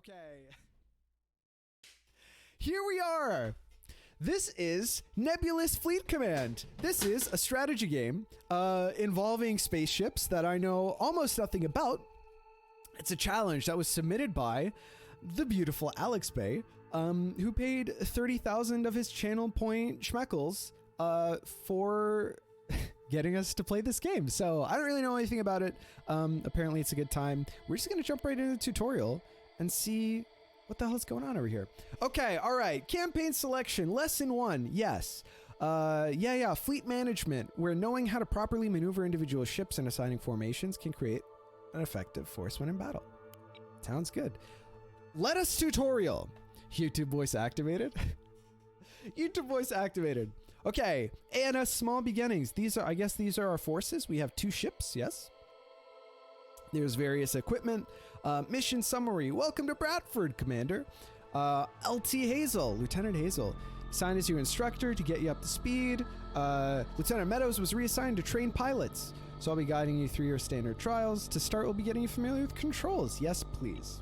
Okay. Here we are. This is Nebulous Fleet Command. This is a strategy game involving spaceships that I know almost nothing about. It's a challenge that was submitted by the beautiful Alex Bay, who paid 30,000 of his channel point schmeckles for getting us to play this game. So I don't really know anything about it. Apparently it's a good time. We're just going to jump right into the tutorial and see what the hell's going on over here. Okay, all right. Campaign selection, lesson 1. Yes. Fleet management, where knowing how to properly maneuver individual ships and assigning formations can create an effective force when in battle. Sounds good. Let us tutorial. YouTube voice activated. YouTube voice activated. Okay, and small beginnings. These are, I guess these are our forces. We have 2 ships, yes. There's various equipment. Mission summary. Welcome to Bradford, Commander. LT Hazel, Lieutenant Hazel. Assigned as your instructor to get you up to speed. Lieutenant Meadows was reassigned to train pilots. So I'll be guiding you through your standard trials. To start, we'll be getting you familiar with controls. Yes, please.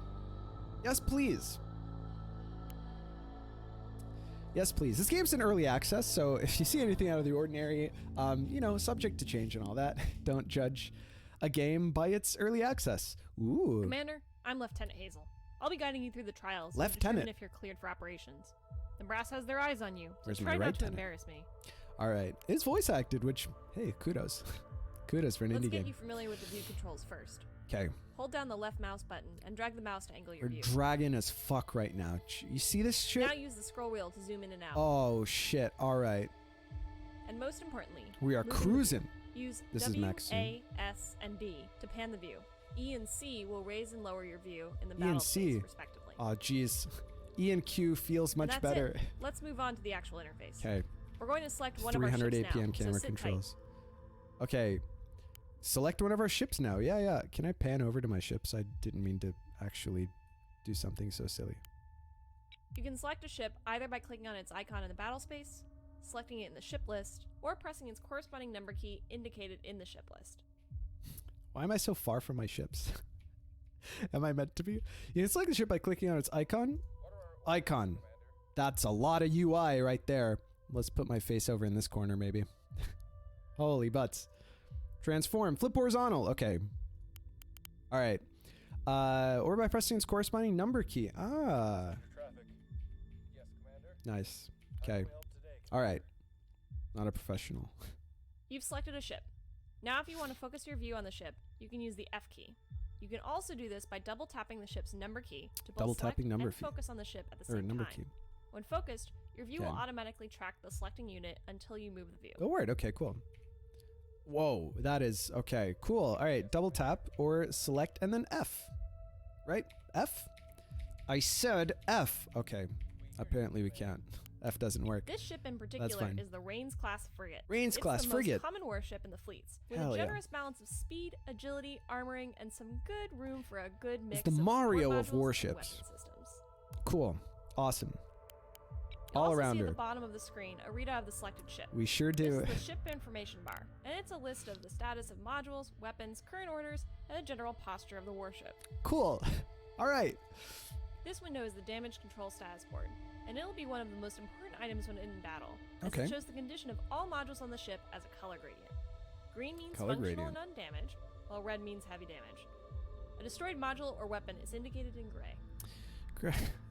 Yes, please. Yes, please. This game's in early access, so if you see anything out of the ordinary, you know, subject to change and all that, don't judge a game by its early access. Ooh. Commander, I'm Lieutenant Hazel. I'll be guiding you through the trials Lieutenant. to determine if you're cleared for operations. The brass has their eyes on you, so Where's try my not to right embarrass me. All right. It's voice acted, which, hey, kudos. Kudos for an Let's indie get game. you familiar with the view controls first. Okay. Hold down the left mouse button and drag the mouse to angle your We're view. dragging as fuck right now. You see this shit? Now use the scroll wheel to zoom in and out. Oh, shit. All right. And most importantly, We are moving cruising. use This is W, Max soon. A, S, and B to pan the view. E and C will raise and lower your view in the E battle and C. space, respectively. Oh, geez. E and Q feels much that's better. It. Let's move on to the actual interface. Okay. We're going to select one of our 300 ships APM now, camera so sit controls. Okay. Select one of our ships now. Yeah. Can I pan over to my ships? I didn't mean to actually do something so silly. Tight. You can select a ship either by clicking on its icon in the battle space, selecting it in the ship list, or pressing its corresponding number key indicated in the ship list. Why am I so far from my ships? Am I meant to be? You can select the ship by clicking on its icon. Icon. That's a lot of UI right there. Let's put my face over in this corner, maybe. Holy butts. Transform. Flip horizontal. Okay. All right. Or by pressing its corresponding number key. Ah. Yes, Commander. Nice. Okay. All right. Not a professional. You've selected a ship. Now if you want to focus your view on the ship, you can use the F key. You can also do this by double tapping the ship's number key to both Double select tapping number and key. focus on the ship at the Or same number time. key. When focused, your view will Okay. automatically track the selecting unit until you move the view. Oh, word. Okay, cool. Whoa, that is okay. Cool. All right, double tap or select and then F. Right? F? I said F. Okay. Apparently we can't. F doesn't work. This ship in particular fine. is the Rains class frigate. Rains class It's the frigate. most common warship in the fleets, with Hell a yeah. generous balance of speed, agility, armoring, and some good room for a good mix the of support Mario of modules and warships. weapon systems. Cool. Awesome. You'll All also around see at her. the bottom of the screen a readout of the selected ship. We sure This do. is the ship information bar, and it's a list of the status of modules, weapons, current orders, and the general posture of the warship. Cool. All right. This window is the damage control status board, and it'll be one of the most important items when in battle, as Okay. it shows the condition of all modules on the ship as a color gradient. Green means Color functional gradient. and undamaged, while red means heavy damage. A destroyed module or weapon is indicated in gray.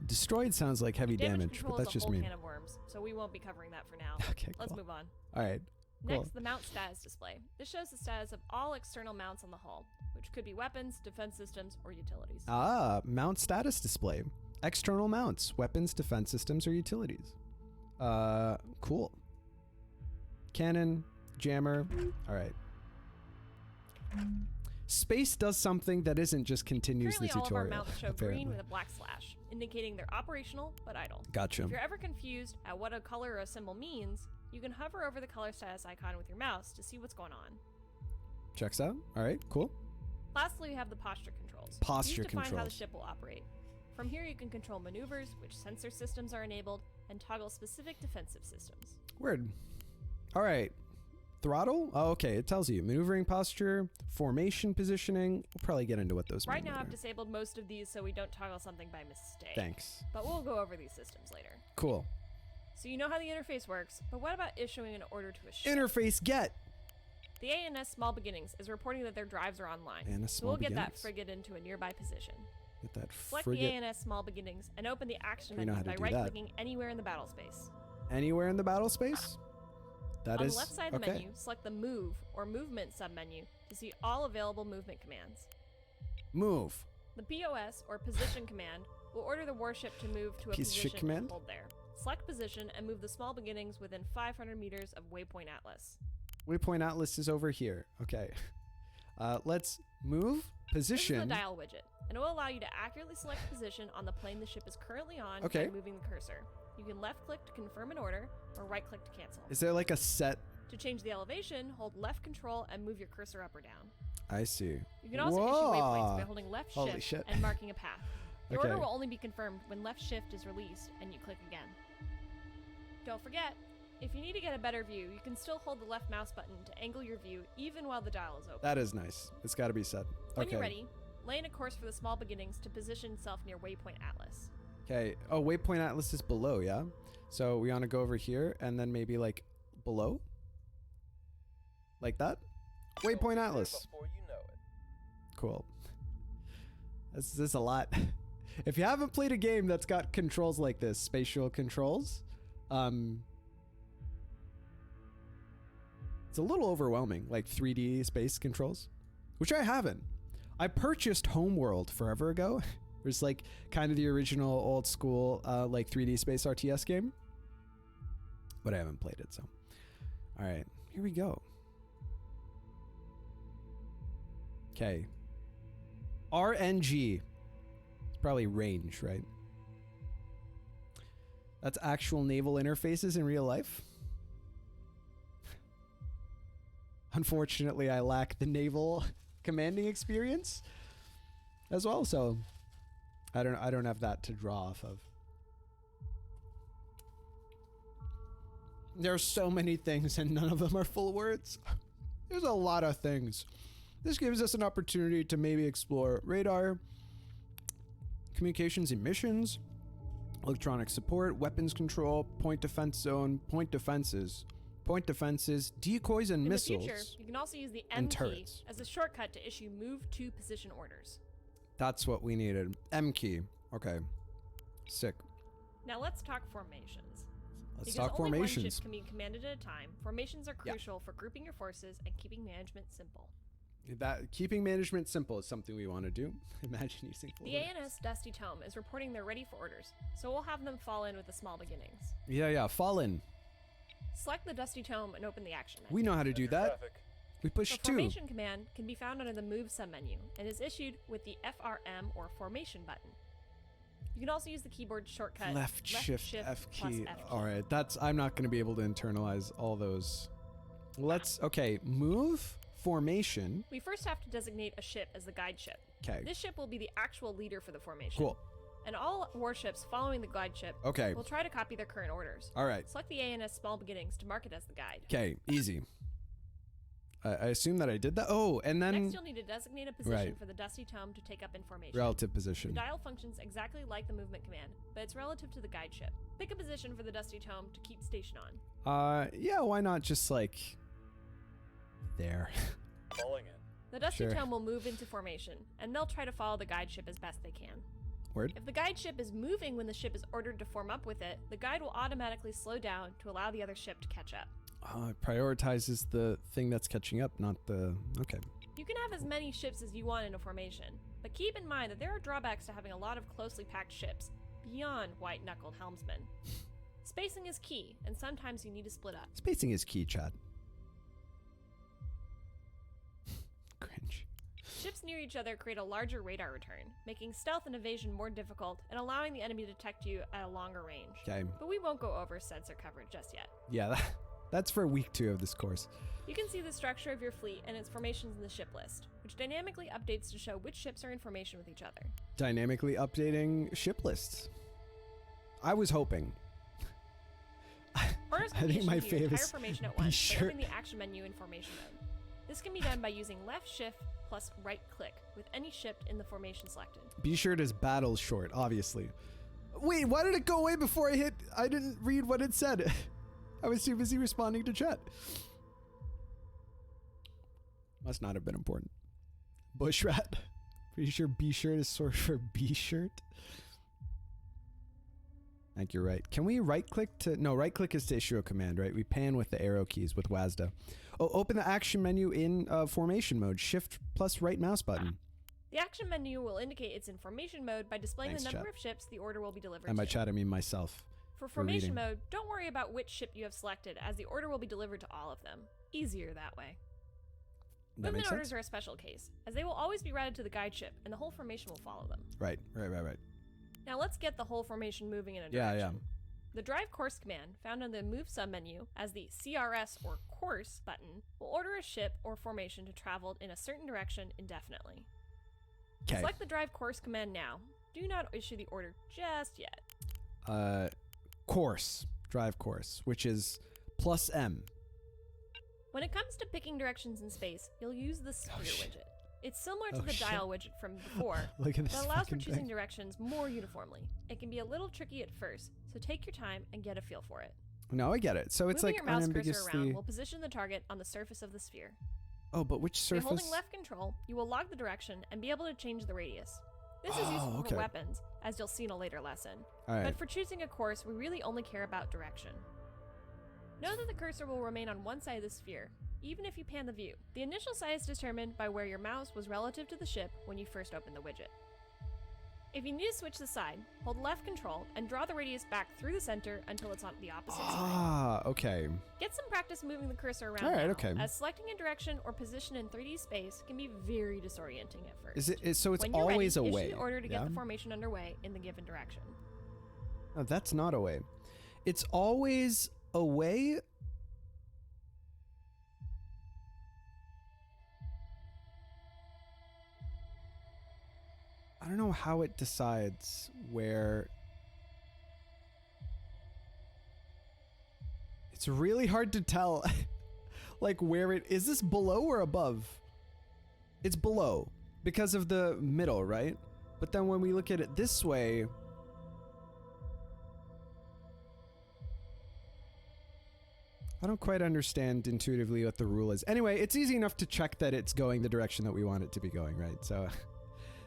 Destroyed sounds like heavy damage, control but is that's a just whole me. can of worms, so we won't be covering that for now. Okay, Let's cool. move on. All right. Cool. Next, the mount status display. This shows the status of all external mounts on the hull, which could be weapons, defense systems, or utilities. Ah, mount status display. External mounts, weapons, defense systems, or utilities. Cool. Cannon, jammer. All right. Space does something that isn't just continues Currently, the all of our tutorial. mounts show apparently. green with a black slash, indicating they're operational but idle. Gotcha. If you're ever confused at what a color or a symbol means, you can hover over the color status icon with your mouse to see what's going on. Checks out. All right, cool. Lastly, we have the posture controls. Posture These define how the controls. ship will operate. From here, you can control maneuvers, which sensor systems are enabled, and toggle specific defensive systems. Word. All right. Throttle? Oh, okay. It tells you maneuvering posture, formation positioning. We'll probably get into what those mean Right now, I've later. disabled most of these so we don't toggle something by mistake. Thanks. But we'll go over these systems later. Cool. So you know how the interface works, but what about issuing an order to a ship? Interface get. The ANS Small Beginnings is reporting that their drives are online. ANS So Small we'll get that Beginnings. frigate into a nearby position. Get that Select the frigate ANS Small Beginnings and open the action We know menu how to by do that. right-clicking anywhere in the battle space. anywhere in the battle space. That On is the left side of the okay. menu, select the Move or Movement submenu to see all available movement commands. Move. The POS or Position command will order the warship to move to a Piece of shit position command? and hold there. Select position and move the Small Beginnings within 500 meters of Waypoint Atlas. Waypoint Atlas is over here. Okay. Let's move This is position. the dial widget, and it will allow you to accurately select position on the plane the ship is currently on Okay. by moving the cursor. You can left-click to confirm an order, or right-click to cancel. Is there like a set? To change the elevation, hold left control and move your cursor up or down. I see. You can also issue waypoints by holding left Holy shift shit. and marking a path. The Okay. order will only be confirmed when left shift is released and you click again. Don't forget, if you need to get a better view, you can still hold the left mouse button to angle your view even while the dial is open. That is nice. It's got to be said. When Okay. you're ready, lay in a course for the Small Beginnings to position itself near Waypoint Atlas. Okay. Oh, Waypoint Atlas is below, yeah? So we want to go over here and then maybe like below? Like that? Waypoint Atlas. Before you know it. Cool. This is a lot. If you haven't played a game that's got controls like this, spatial controls, it's a little overwhelming, like 3D space controls, which I haven't. I purchased Homeworld forever ago. There's like kind of the original old school like 3D space RTS game, but I haven't played it. So, all right, here we go. Okay. RNG. It's probably range, right? That's actual naval interfaces in real life. Unfortunately, I lack the naval commanding experience as well, so I don't have that to draw off of. There's so many things and none of them are full words. There's a lot of things. This gives us an opportunity to maybe explore radar, communications emissions, electronic support, weapons control, point defense zone, point defenses, decoys and In missiles. the future, you can also use the and M key turrets. as a shortcut to issue move to position orders. That's what we needed. M key. Okay. Sick. Now let's talk formations. Let's Because talk only one ship formations. can be commanded at a time, formations are Yeah. crucial for grouping your forces and keeping management simple. That keeping management simple is something we want to do. Imagine using full The orders. ANS Dusty Tome is reporting they're ready for orders, so we'll have them fall in with the Small Beginnings. Yeah. Fall in. Select the Dusty Tome and open the action menu. We know how to do Enter that. traffic. We push The 2. formation command can be found under the Move submenu and is issued with the FRM or Formation button. You can also use the keyboard shortcut Left shift F plus key. F key. All right, I'm not going to be able to internalize all those. Okay, move formation. We first have to designate a ship as the guide ship. Okay, This ship will be the actual leader for the formation. cool. And all warships following the guide ship Okay, will try to copy their current orders. all right. Select the ANS Small Beginnings to mark it as the guide. Okay, easy. I assume that I did that. Oh, and Next, then you'll need to designate a position Right. for the Dusty Tome to take up information. relative The position. dial functions exactly like the movement command, but it's relative to the guide ship. Pick a position for the Dusty Tome to keep station on. Yeah, why not just like there? Falling in. The Dusty Sure. Tome will move into formation, and they'll try to follow the guide ship as best they can. Word. If the guide ship is moving when the ship is ordered to form up with it, the guide will automatically slow down to allow the other ship to catch up. It prioritizes the thing that's catching up, not the. Okay. You can have as many ships as you want in a formation, but keep in mind that there are drawbacks to having a lot of closely packed ships, beyond white-knuckled helmsmen. Spacing is key, and sometimes you need to split up. Spacing is key, Chad. Cringe. Ships near each other create a larger radar return, making stealth and evasion more difficult and allowing the enemy to detect you at a longer range. Okay. But we won't go over sensor coverage just yet. Yeah, that's for week 2 of this course. You can see the structure of your fleet and its formations in the ship list, which dynamically updates to show which ships are in formation with each other. Dynamically updating ship lists. I was hoping. Orders I can be think my issued to your fave entire is formation at be once sure. by opening the action menu in formation mode. This can be done by using left shift plus right click with any ship in the formation selected. Be sure is battle short, obviously. Wait, why did it go away before I hit? I didn't read what it said. I was too busy responding to chat. Must not have been important. Bushrat. Pretty sure B shirt is short for B shirt. I think you're right. Can we right click to... No, right click is to issue a command, right? We pan with the arrow keys with WASD. Oh, open the action menu in formation mode. Shift plus right mouse button. The action menu will indicate it's in formation mode by displaying Thanks, the number chat. of ships the order will be delivered And by to. chat, I mean myself. For for formation reading. mode, don't worry about which ship you have selected, as the order will be delivered to all of them. Easier that way. That Movement makes orders sense? are a special case, as they will always be routed to the guide ship, and the whole formation will follow them. Right. Now let's get the whole formation moving in a Yeah, direction. The drive course command, found on the move submenu as the CRS or course button, will order a ship or formation to travel in a certain direction indefinitely. Okay. Select the drive course command now. Do not issue the order just yet. Course. Drive course, which is plus M. When it comes to picking directions in space, you'll use the sphere shit. widget. It's similar to Oh, the shit. dial widget from before, Look at this but allows for fucking choosing thing. directions more uniformly. It can be a little tricky at first, so take your time and get a feel for it. No, I get it. So it's Moving like your mouse cursor unambiguously... around will position the target on the surface of the sphere. Oh, but which By surface? holding left control, you will log the direction and be able to change the radius. This is Oh, useful okay. for weapons, as you'll see in a later lesson. All right. But for choosing a course, we really only care about direction. Know that the cursor will remain on one side of the sphere, even if you pan the view. The initial size is determined by where your mouse was relative to the ship when you first opened the widget. If you need to switch the side, hold left control and draw the radius back through the center until it's on the opposite side. Ah, okay. Get some practice moving the cursor around All right, now, okay. as selecting a direction or position in 3D space can be very disorienting at first. So it's When you're always ready, away. issue the order to yeah? get the formation underway in the given direction. No, that's not away. It's always away. I don't know how it decides where. It's really hard to tell, like where it is. This below or above? It's below because of the middle, right? But then when we look at it this way, I don't quite understand intuitively what the rule is. Anyway, it's easy enough to check that it's going the direction that we want it to be going, right? So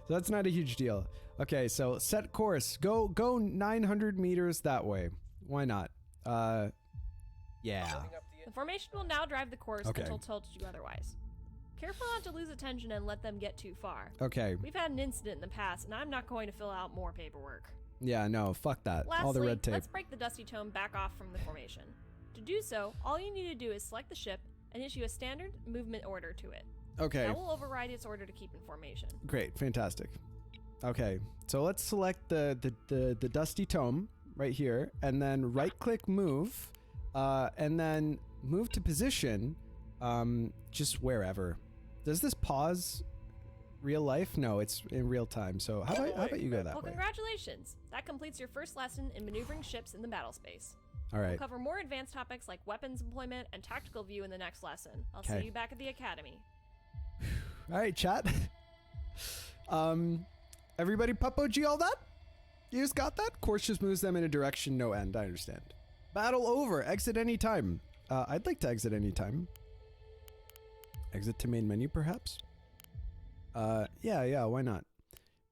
that's not a huge deal. Okay, so set course. Go 900 meters that way. Why not? Yeah. The formation will now drive the course Okay. until told to do otherwise. Careful not to lose attention and let them get too far. Okay. We've had an incident in the past, and I'm not going to fill out more paperwork. Yeah, no, fuck that. Lastly, All the red tape. let's break the dusty tome back off from the formation. To do so, all you need to do is select the ship and issue a standard movement order to it. Okay. That will override its order to keep in formation. Great, fantastic. Okay, so let's select the dusty tome right here, and then right-click move, and then move to position, just wherever. Does this pause real life? No, it's in real time. So how about you go that Well, way? congratulations! That completes your first lesson in maneuvering ships in the battle space. All We'll right. cover more advanced topics like weapons employment and tactical view in the next lesson. I'll Okay. see you back at the academy. All right, chat. Everybody Puppo G all that? You just got that? Course just moves them in a direction, no end. I understand. Battle over. Exit any time. I'd like to exit any time. Exit to main menu, perhaps? Yeah, why not?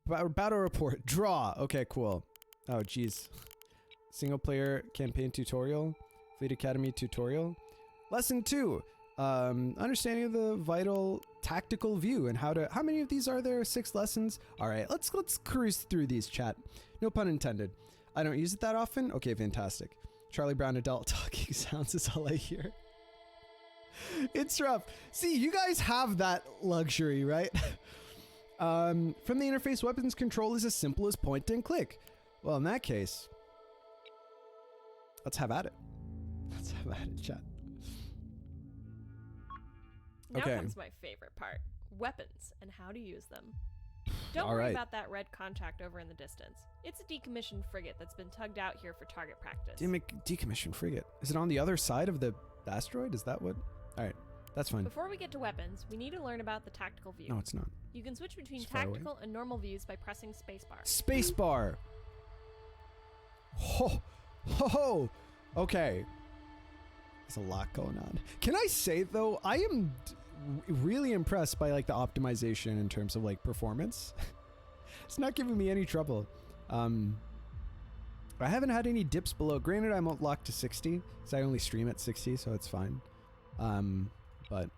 Battle report. Draw. Okay, cool. Oh, geez. Single player campaign tutorial. Fleet Academy tutorial. Lesson 2. Understanding of the vital tactical view and how many of these are there? 6 lessons? All right, let's cruise through these, chat. No pun intended. I don't use it that often. Okay, fantastic. Charlie Brown adult talking sounds is all I hear. It's rough. See, you guys have that luxury, right? From the interface, weapons control is as simple as point and click. Well, in that case, let's have at it. Let's have at it, chat. Now Okay. comes my favorite part. Weapons and how to use them. Don't All worry right. about that red contact over in the distance. It's a decommissioned frigate that's been tugged out here for target practice. Decommissioned frigate. Is it on the other side of the asteroid? Is that what? All right. That's fine. Before we get to weapons, we need to learn about the tactical view. No, it's not. You can switch between It's far away. tactical and normal views by pressing spacebar. Spacebar. Ho, ho, ho. Okay. There's a lot going on. Can I say though, I am really impressed by like the optimization in terms of like performance. It's not giving me any trouble. I haven't had any dips below. Granted, I'm locked to 60, so I only stream at 60, so it's fine. But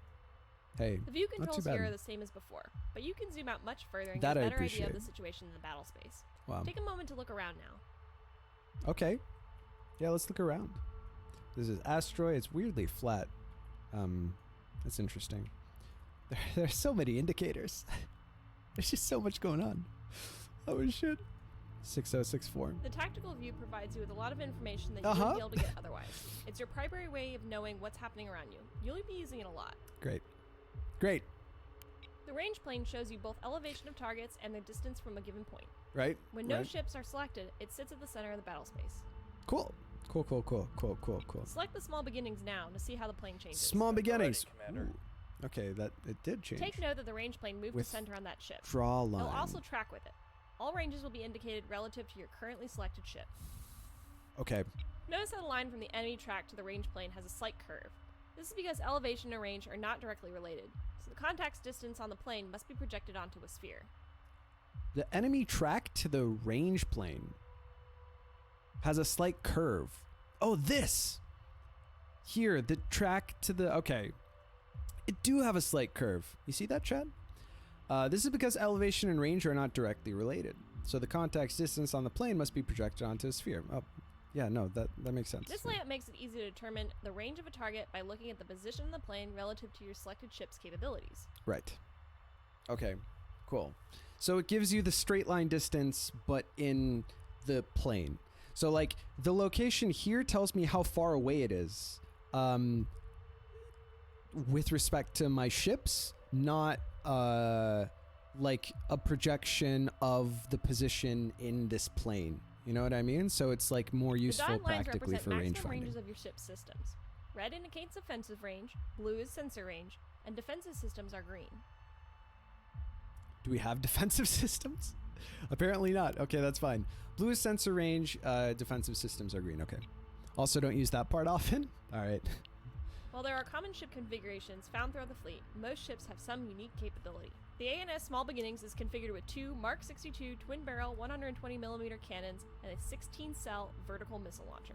hey, The view not too controls here bad. are the same as before, but you can zoom out much further and That get I a better idea of appreciate. the situation in the battle space. Wow. Take a moment to look around now. Okay. Yeah, let's look around. This is asteroid. It's weirdly flat. That's interesting. There's so many indicators. There's just so much going on. Oh shit. 6064. The tactical view provides you with a lot of information that you Uh-huh. wouldn't be able to get otherwise. It's your primary way of knowing what's happening around you. You'll be using it a lot. Great. Great. The range plane shows you both elevation of targets and their distance from a given point. Right? When no Right. ships are selected, it sits at the center of the battle space. Cool. Cool. Select the small beginnings now to see how the plane changes. Small beginnings. Commander. Ooh. Okay, that it did change. Take note that the range plane moved With to center on that ship. Draw line. It'll also track with it. All ranges will be indicated relative to your currently selected ship. Okay. Notice how the line from the enemy track to the range plane has a slight curve. This is because elevation and range are not directly related, so the contact's distance on the plane must be projected onto a sphere. The enemy track to the range plane has a slight curve. Oh, this! Here, the track to the... Okay. It do have a slight curve. You see that, Chad? This is because elevation and range are not directly related. So the contact's distance on the plane must be projected onto a sphere. Oh, yeah, no, that makes sense. This layout makes it easy to determine the range of a target by looking at the position of the plane relative to your selected ship's capabilities. Right. Okay, cool. So it gives you the straight line distance, but in the plane. So like the location here tells me how far away it is. With respect to my ships, not like a projection of the position in this plane. You know what I mean? So it's like more The useful dotted lines practically represent for maximum range finding. ranges of your ship's systems. Red indicates offensive range, blue is sensor range, and defensive systems are green. Do we have defensive systems? Apparently not. Okay, that's fine. Blue is sensor range, defensive systems are green. Okay. Also, don't use that part often. All right. While there are common ship configurations found throughout the fleet, most ships have some unique capability. The ANS Small Beginnings is configured with 2 Mark 62 twin-barrel 120mm cannons and a 16-cell vertical missile launcher.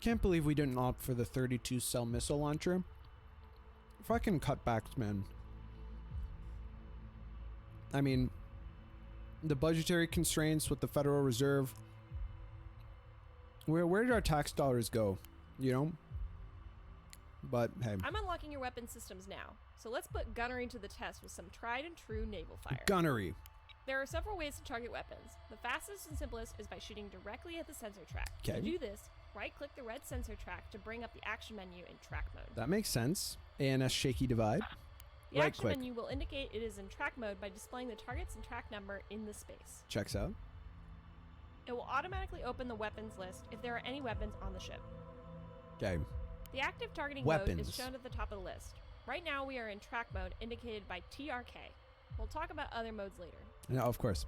Can't believe we didn't opt for the 32-cell missile launcher. Fucking cutbacks, man. I mean, the budgetary constraints with the Federal Reserve. Where did our tax dollars go? You know? But hey, I'm unlocking your weapon systems now, so let's put gunnery to the test with some tried and true naval fire. gunnery. There are several ways to target weapons. The fastest and simplest is by shooting directly at the sensor track. To Okay. do this, right-click the red sensor track to bring up the action menu in track mode. That makes sense. ANS shaky divide. The right action click. menu will indicate it is in track mode by displaying the targets and track number in the space. Checks out. It will automatically open the weapons list if there are any weapons on the ship. Okay. The active targeting mode Weapons. is shown at the top of the list. Right now we are in track mode indicated by TRK. We'll talk about other modes later. No, of course.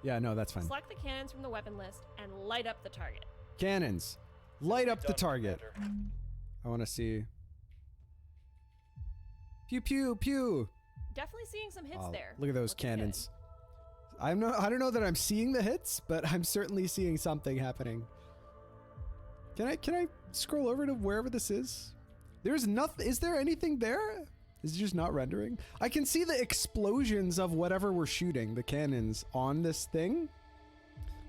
Yeah, no, that's fine. Select the cannons from the weapon list and light up the target. Cannons. Light up the Done, target. Commander. I want to see. Pew pew pew. Definitely seeing some hits Oh, there. look at those Looking good. cannons. I don't know that I'm seeing the hits, but I'm certainly seeing something happening. Can I scroll over to wherever this is? There's nothing. Is there anything there? Is it just not rendering? I can see the explosions of whatever we're shooting, the cannons on this thing,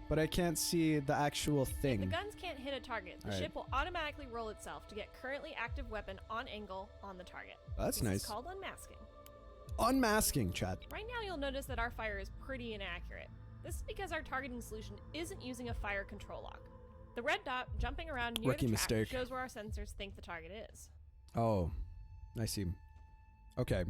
but I can't see the actual If the thing. guns can't hit a target, the Alright. ship will automatically roll itself to get currently active weapon on angle on the target. That's This nice. is called unmasking. Unmasking, Chad. Right now you'll notice that our fire is pretty inaccurate. This is because our targeting solution isn't using a fire control lock. The red dot jumping around near Rookie the track mistake. shows where our sensors think the target is. Oh, I see. Okay.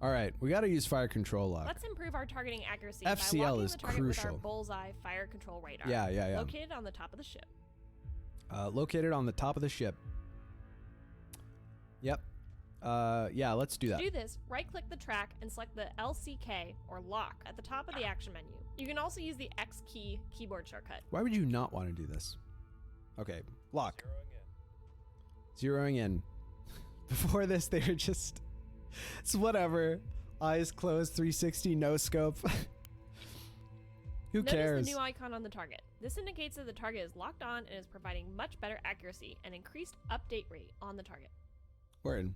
All right, we got to use fire control lock. Let's improve our targeting accuracy FCL by locking is the target with our crucial. bullseye fire control radar. Yeah. Located on the top of the ship. Located on the top of the ship. Yep. Yeah, let's do that. To do this, right-click the track and select the LCK, or lock, at the top of the action menu. You can also use the X key keyboard shortcut. Why would you not want to do this? Okay, lock. Zeroing in. Zeroing in. Before this, they were just... It's whatever. Eyes closed, 360, no scope. Who cares? Notice the new icon on the target. This indicates that the target is locked on and is providing much better accuracy and increased update rate on the target. Word.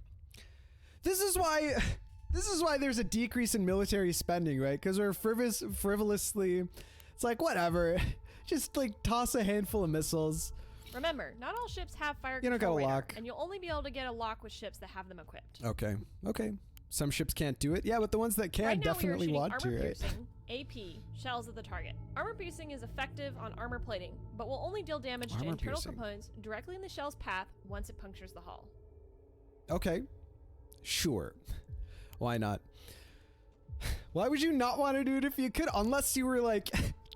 This is why there's a decrease in military spending, right? Because we're frivolously, it's like, whatever. Just like toss a handful of missiles. Remember, not all ships have fire You don't control got a radar, lock. and you'll only be able to get a lock with ships that have them equipped. Okay. Some ships can't do it. Yeah, but the ones that can Right now definitely we are want to, shooting right? armor-piercing, AP, shells at the target. Armor-piercing is effective on armor plating, but will only deal damage to internal Armor-piercing. components directly in the shell's path once it punctures the hull. Okay. Sure. Why not? Why would you not want to do it if you could? Unless you were like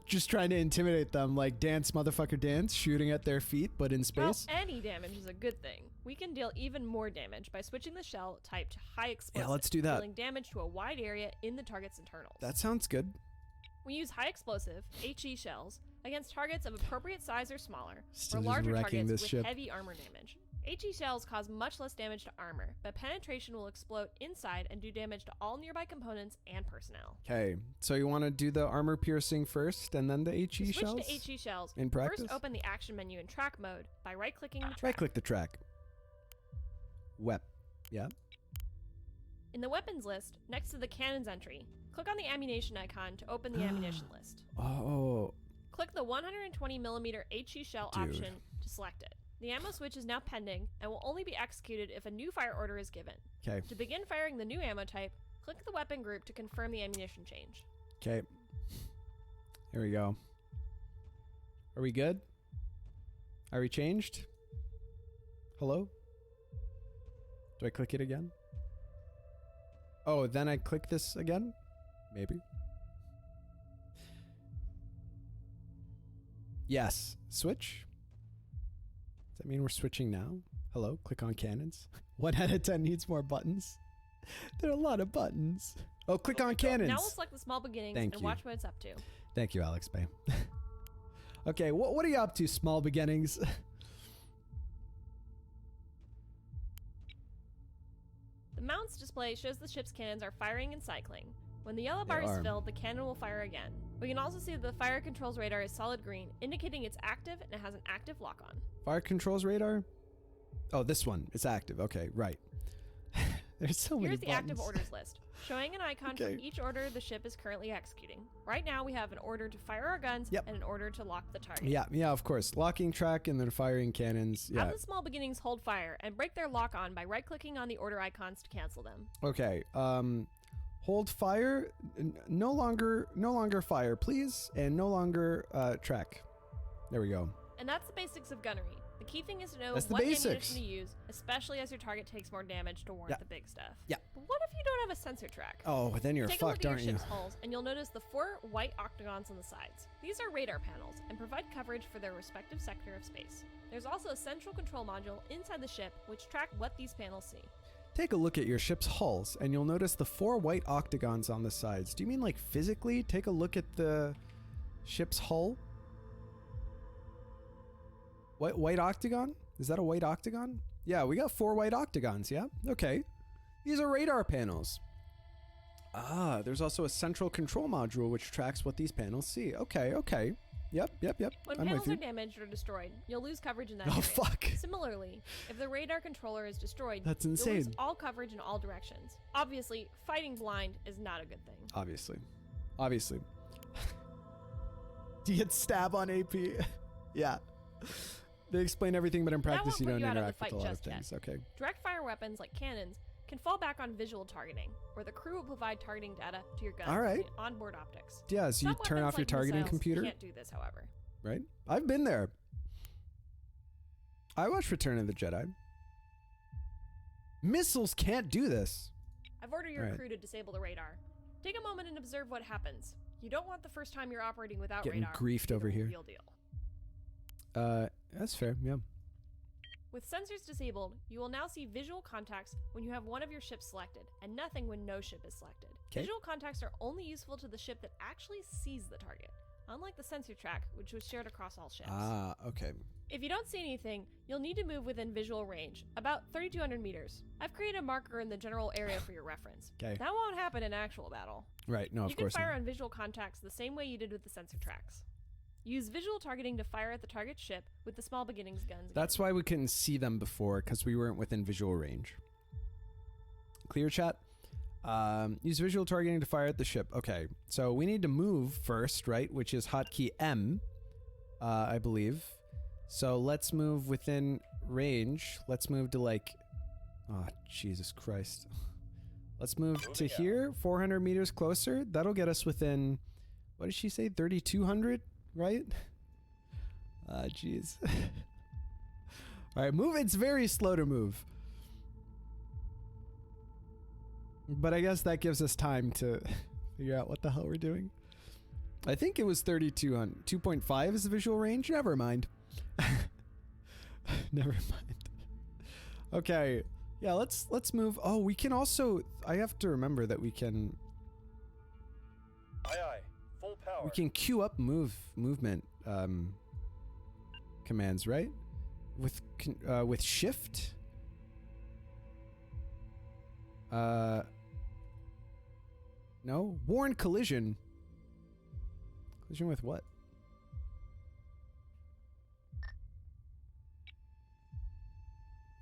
just trying to intimidate them, like dance, motherfucker dance, shooting at their feet, but in space. Well, any damage is a good thing. We can deal even more damage by switching the shell type to high explosive. Yeah, let's do that. Dealing damage to a wide area in the target's internals. That sounds good. We use high explosive, HE shells, against targets of appropriate size or smaller, Still or just larger wrecking targets this with ship. heavy armor damage. HE shells cause much less damage to armor, but penetration will explode inside and do damage to all nearby components and personnel. Okay, so you want to do the armor piercing first and then the HE To switch shells? to HE shells, In practice? first open the action menu in track mode by right-clicking the track. Right-click the track. Yeah. In the weapons list, next to the cannons entry, click on the ammunition icon to open the ammunition list. Oh, Click the 120mm HE shell Dude. option to select it. The ammo switch is now pending and will only be executed if a new fire order is given. okay. To begin firing the new ammo type, click the weapon group to confirm the ammunition change. Okay. Here we go. Are we good? Are we changed? Hello? Do I click it again? Oh, then I click this again? Maybe. Yes. Switch? Does that mean we're switching now? Hello? Click on cannons. 1 out of 10 needs more buttons. There are a lot of buttons. Oh, click on cannons. Now we'll select the small beginnings Thank and you. watch what it's up to. Thank you, Alex Bay. Okay, what are you up to, small beginnings? The mounts display shows the ship's cannons are firing and cycling. When the yellow They bar is are. filled, the cannon will fire again. We can also see that the fire controls radar is solid green, indicating it's active and it has an active lock-on. Fire controls radar? Oh, this one. It's active. Okay, right. There's so many Here's the buttons. active orders list, showing an icon Okay. for each order the ship is currently executing. Right now, we have an order to fire our guns Yep. and an order to lock the target. Yeah, of course. Locking track and then firing cannons. Yeah. Have the small beginnings hold fire and break their lock-on by right-clicking on the order icons to cancel them. Okay. Hold fire. No longer fire, please, and no longer track. There we go. And that's the basics of gunnery. The key thing is to know That's the what basics. ammunition to use, especially as your target takes more damage to warrant Yeah. the big stuff. Yeah. But what if you don't have a sensor track? Oh, then you're Take a look fucked, at your aren't you? ship's hulls, and you'll notice the 4 white octagons on the sides. These are radar panels and provide coverage for their respective sector of space. There's also a central control module inside the ship which track what these panels see. Take a look at your ship's hulls, and you'll notice the 4 white octagons on the sides. Do you mean like physically? Take a look at the ship's hull. White octagon? Is that a white octagon? Yeah, we got 4 white octagons, yeah? Okay. These are radar panels. Ah, there's also a central control module which tracks what these panels see. Okay. Yep. When I'm panels with are you. damaged or destroyed, you'll lose coverage in that Oh, area. fuck. Similarly, if the radar controller is destroyed, That's you'll lose insane. all coverage in all directions. Obviously, fighting blind is not a good thing. Obviously. Do you get stab on AP? Yeah. They explain everything, but in practice won't you put don't you out of the interact with fight a lot of just yet. things. Okay. Direct fire weapons like cannons can fall back on visual targeting, where the crew will provide targeting data to your guns All right. using onboard optics. Yeah, so you Some turn weapons off your like targeting missiles computer, can't do this, however. right? I've been there. I watched Return of the Jedi. Missiles can't do this. I've ordered your Alright. crew to disable the radar. Take a moment and observe what happens. You don't want the first time you're operating without Getting radar. griefed to be over the here. Real deal. That's fair. Yeah. With sensors disabled, you will now see visual contacts when you have one of your ships selected, and nothing when no ship is selected. 'Kay. Visual contacts are only useful to the ship that actually sees the target, unlike the sensor track, which was shared across all ships. Ah, okay. If you don't see anything, you'll need to move within visual range, about 3,200 meters. I've created a marker in the general area for your reference. 'Kay. That won't happen in actual battle. Right. No, You of can course fire not. on visual contacts the same way you did with the sensor tracks. Use visual targeting to fire at the target ship with the small beginnings guns. That's why we couldn't see them before, because we weren't within visual range. Clear, chat? Use visual targeting to fire at the ship. Okay, so we need to move first, right? Which is hotkey M, I believe. So let's move within range. Let's move to like... Oh, Jesus Christ. Let's move to Moving out. here, 400 meters closer. That'll get us within... What did she say? 3,200, right? Ah, jeez. All right, move. It's very slow to move. But I guess that gives us time to figure out what the hell we're doing. I think it was 3,200. 2.5 is the visual range. Never mind. Never mind. Okay. Yeah, let's move. Oh, we can also... I have to remember that we can... Aye, aye. Full power. We can queue up movement commands, right? With shift? No? Warn collision. Collision with what?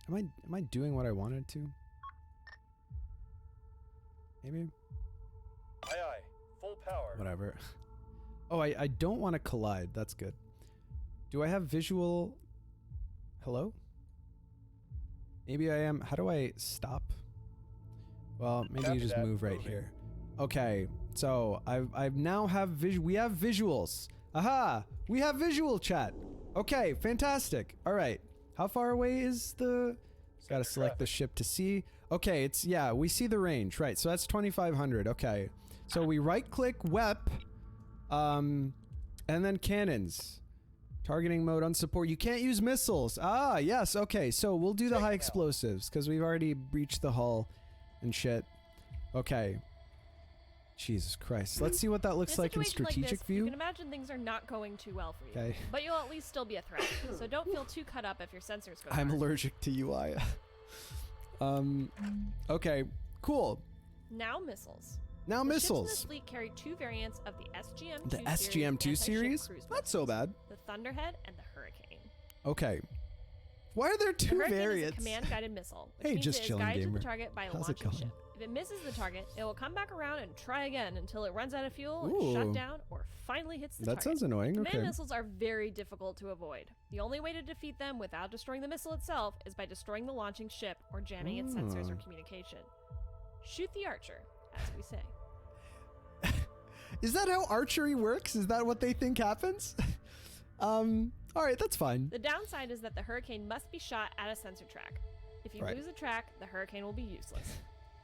Am I doing what I wanted to? Maybe? Aye, aye. Full power. Whatever. Oh, I don't want to collide. That's good. Do I have visual... Hello? Maybe I am... How do I stop? Well, maybe Copy you just that. move right Moving. here. Okay, so I now have we have visuals. Aha! We have visual chat. Okay, fantastic. All right. How far away is the... Gotta select the ship to see. Okay, it's... Yeah, we see the range. Right, so that's 2,500. Okay. So we right-click WEP, and then cannons. Targeting mode unsupport. You can't use missiles. Ah, yes. Okay, so we'll do the Check high it out. explosives because we've already breached the hull and shit. Okay. Jesus Christ. Let's see what that looks In a like in situation strategic this, You view. can imagine things are not going too well for you. Okay. But you'll at least still be a threat, so don't feel too cut up if your sensors go I'm dark. allergic to UI. Okay. Cool. Now missiles. Now The ships in this missiles. fleet carry two variants of the SGM-2 The series SGM-2 anti-ship series? cruise Not so missiles, bad. The Thunderhead and the Hurricane. Okay. Why are there The two Hurricane variants? is a command-guided missile, which Hey, means just it is chilling, guided to gamer. the target by a How's it launching going? ship. If it misses the target, it will come back around and try again until it runs out of fuel, is shut Ooh. down, or finally hits the That target. sounds annoying. Command Okay. missiles are very difficult to avoid. The only way to defeat them without destroying the missile itself is by destroying the launching ship or jamming its sensors or Oh. communication. Shoot the archer, as we say. Is that how archery works? Is that what they think happens? All right, that's fine. The downside is that the Hurricane must be shot at a sensor track. If you Right. lose a track, the Hurricane will be useless.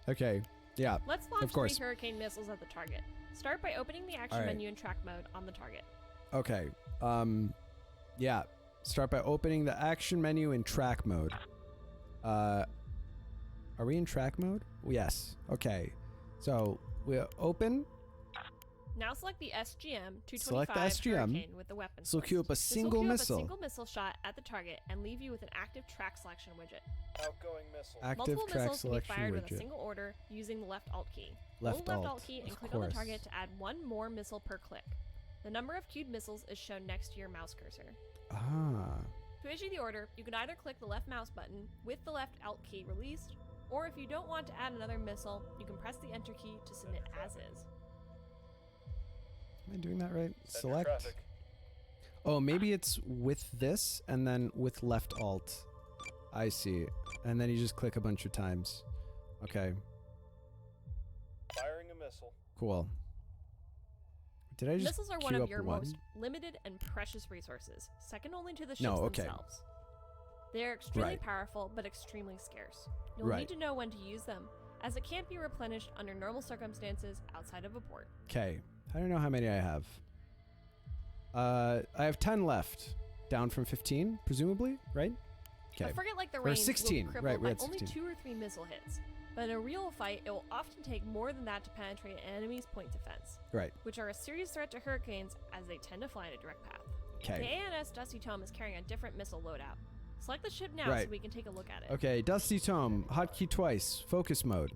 Okay. Yeah. Let's launch Of course. 3 Hurricane missiles at the target. Start by opening the action Alright. menu in track mode on the target. Okay. Yeah. Start by opening the action menu in track mode. Are we in track mode? Yes. Okay. So we open. Now select the SGM-225 Select the SGM. Hurricane with the weapons. This will queue up a This will single queue up missile. a single missile shot at the target and leave you with an active track selection widget. Outgoing missile. Active Multiple track missiles can be selection fired with a widget. single order using the left Alt key. Left Hold left Alt, Alt key and of click on the course. target to add one more missile per click. The number of queued missiles is shown next to your mouse cursor. Ah. To issue the order, you can either click the left mouse button with the left Alt key released, or if you don't want to add another missile, you can press the Enter key to submit as is. Am I doing that right? Center Select. traffic. Oh, maybe it's with this and then with left alt. I see. And then you just click a bunch of times. Okay. Firing a missile. Cool. Did I just Missiles are one queue of up your one? most limited and precious resources, second only to the ships No, okay. themselves. They are extremely Right. powerful, but extremely scarce. You'll Right. need to know when to use them, as it can't be replenished under normal circumstances outside of a port. Okay. I don't know how many I have. I have 10 left. Down from 15, presumably, right? Okay. A frigate like the Or Range 16, will be right, crippled we're by at only 16. 2 or 3 missile hits. But in a real fight, it will often take more than that to penetrate an enemy's point defense, Right. which are a serious threat to hurricanes as they tend to fly in a direct path. The Okay. ANS Dusty Tome is carrying a different missile loadout. Select the ship now Right. so we can take a look at it. Okay, Dusty Tome, hotkey twice, focus mode.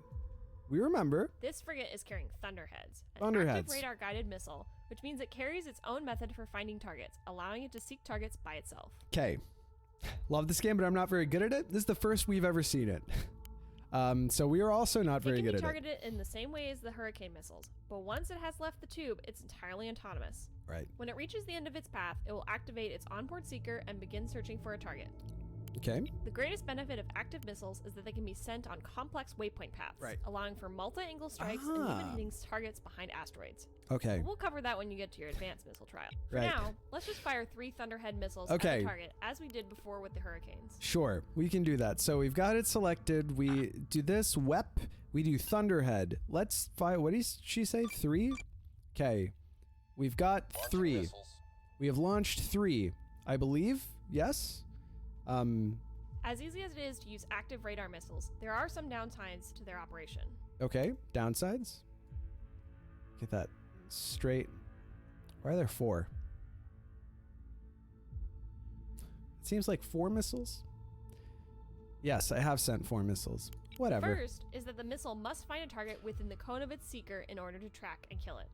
We remember. This frigate is carrying Thunderheads, an Thunderheads. active radar-guided missile, which means it carries its own method for finding targets, allowing it to seek targets by itself. Okay. Love this game, but I'm not very good at it. This is the first we've ever seen it. So we are also not very good It at can it. be targeted in the same way as the Hurricane missiles, but once it has left the tube, it's entirely autonomous. Right. When it reaches the end of its path, it will activate its onboard seeker and begin searching for a target. Okay. The greatest benefit of active missiles is that they can be sent on complex waypoint paths, Right. allowing for multi-angle strikes and even hitting targets behind asteroids. Okay. We'll cover that when you get to your advanced missile trial. For Right. now, let's just fire 3 Thunderhead missiles Okay. at the target, as we did before with the Hurricanes. Sure, we can do that. So we've got it selected. We do this WEP. We do Thunderhead. Let's fire. What did she say? 3? Okay. We've got Launching 3. missiles. We have launched 3, I believe. Yes. As easy as it is to use active radar missiles, there are some downsides to their operation. Okay. Downsides. Get that straight. Why are there 4? It seems like 4 missiles. Yes, I have sent 4 missiles. Whatever. First is that the missile must find a target within the cone of its seeker in order to track and kill it.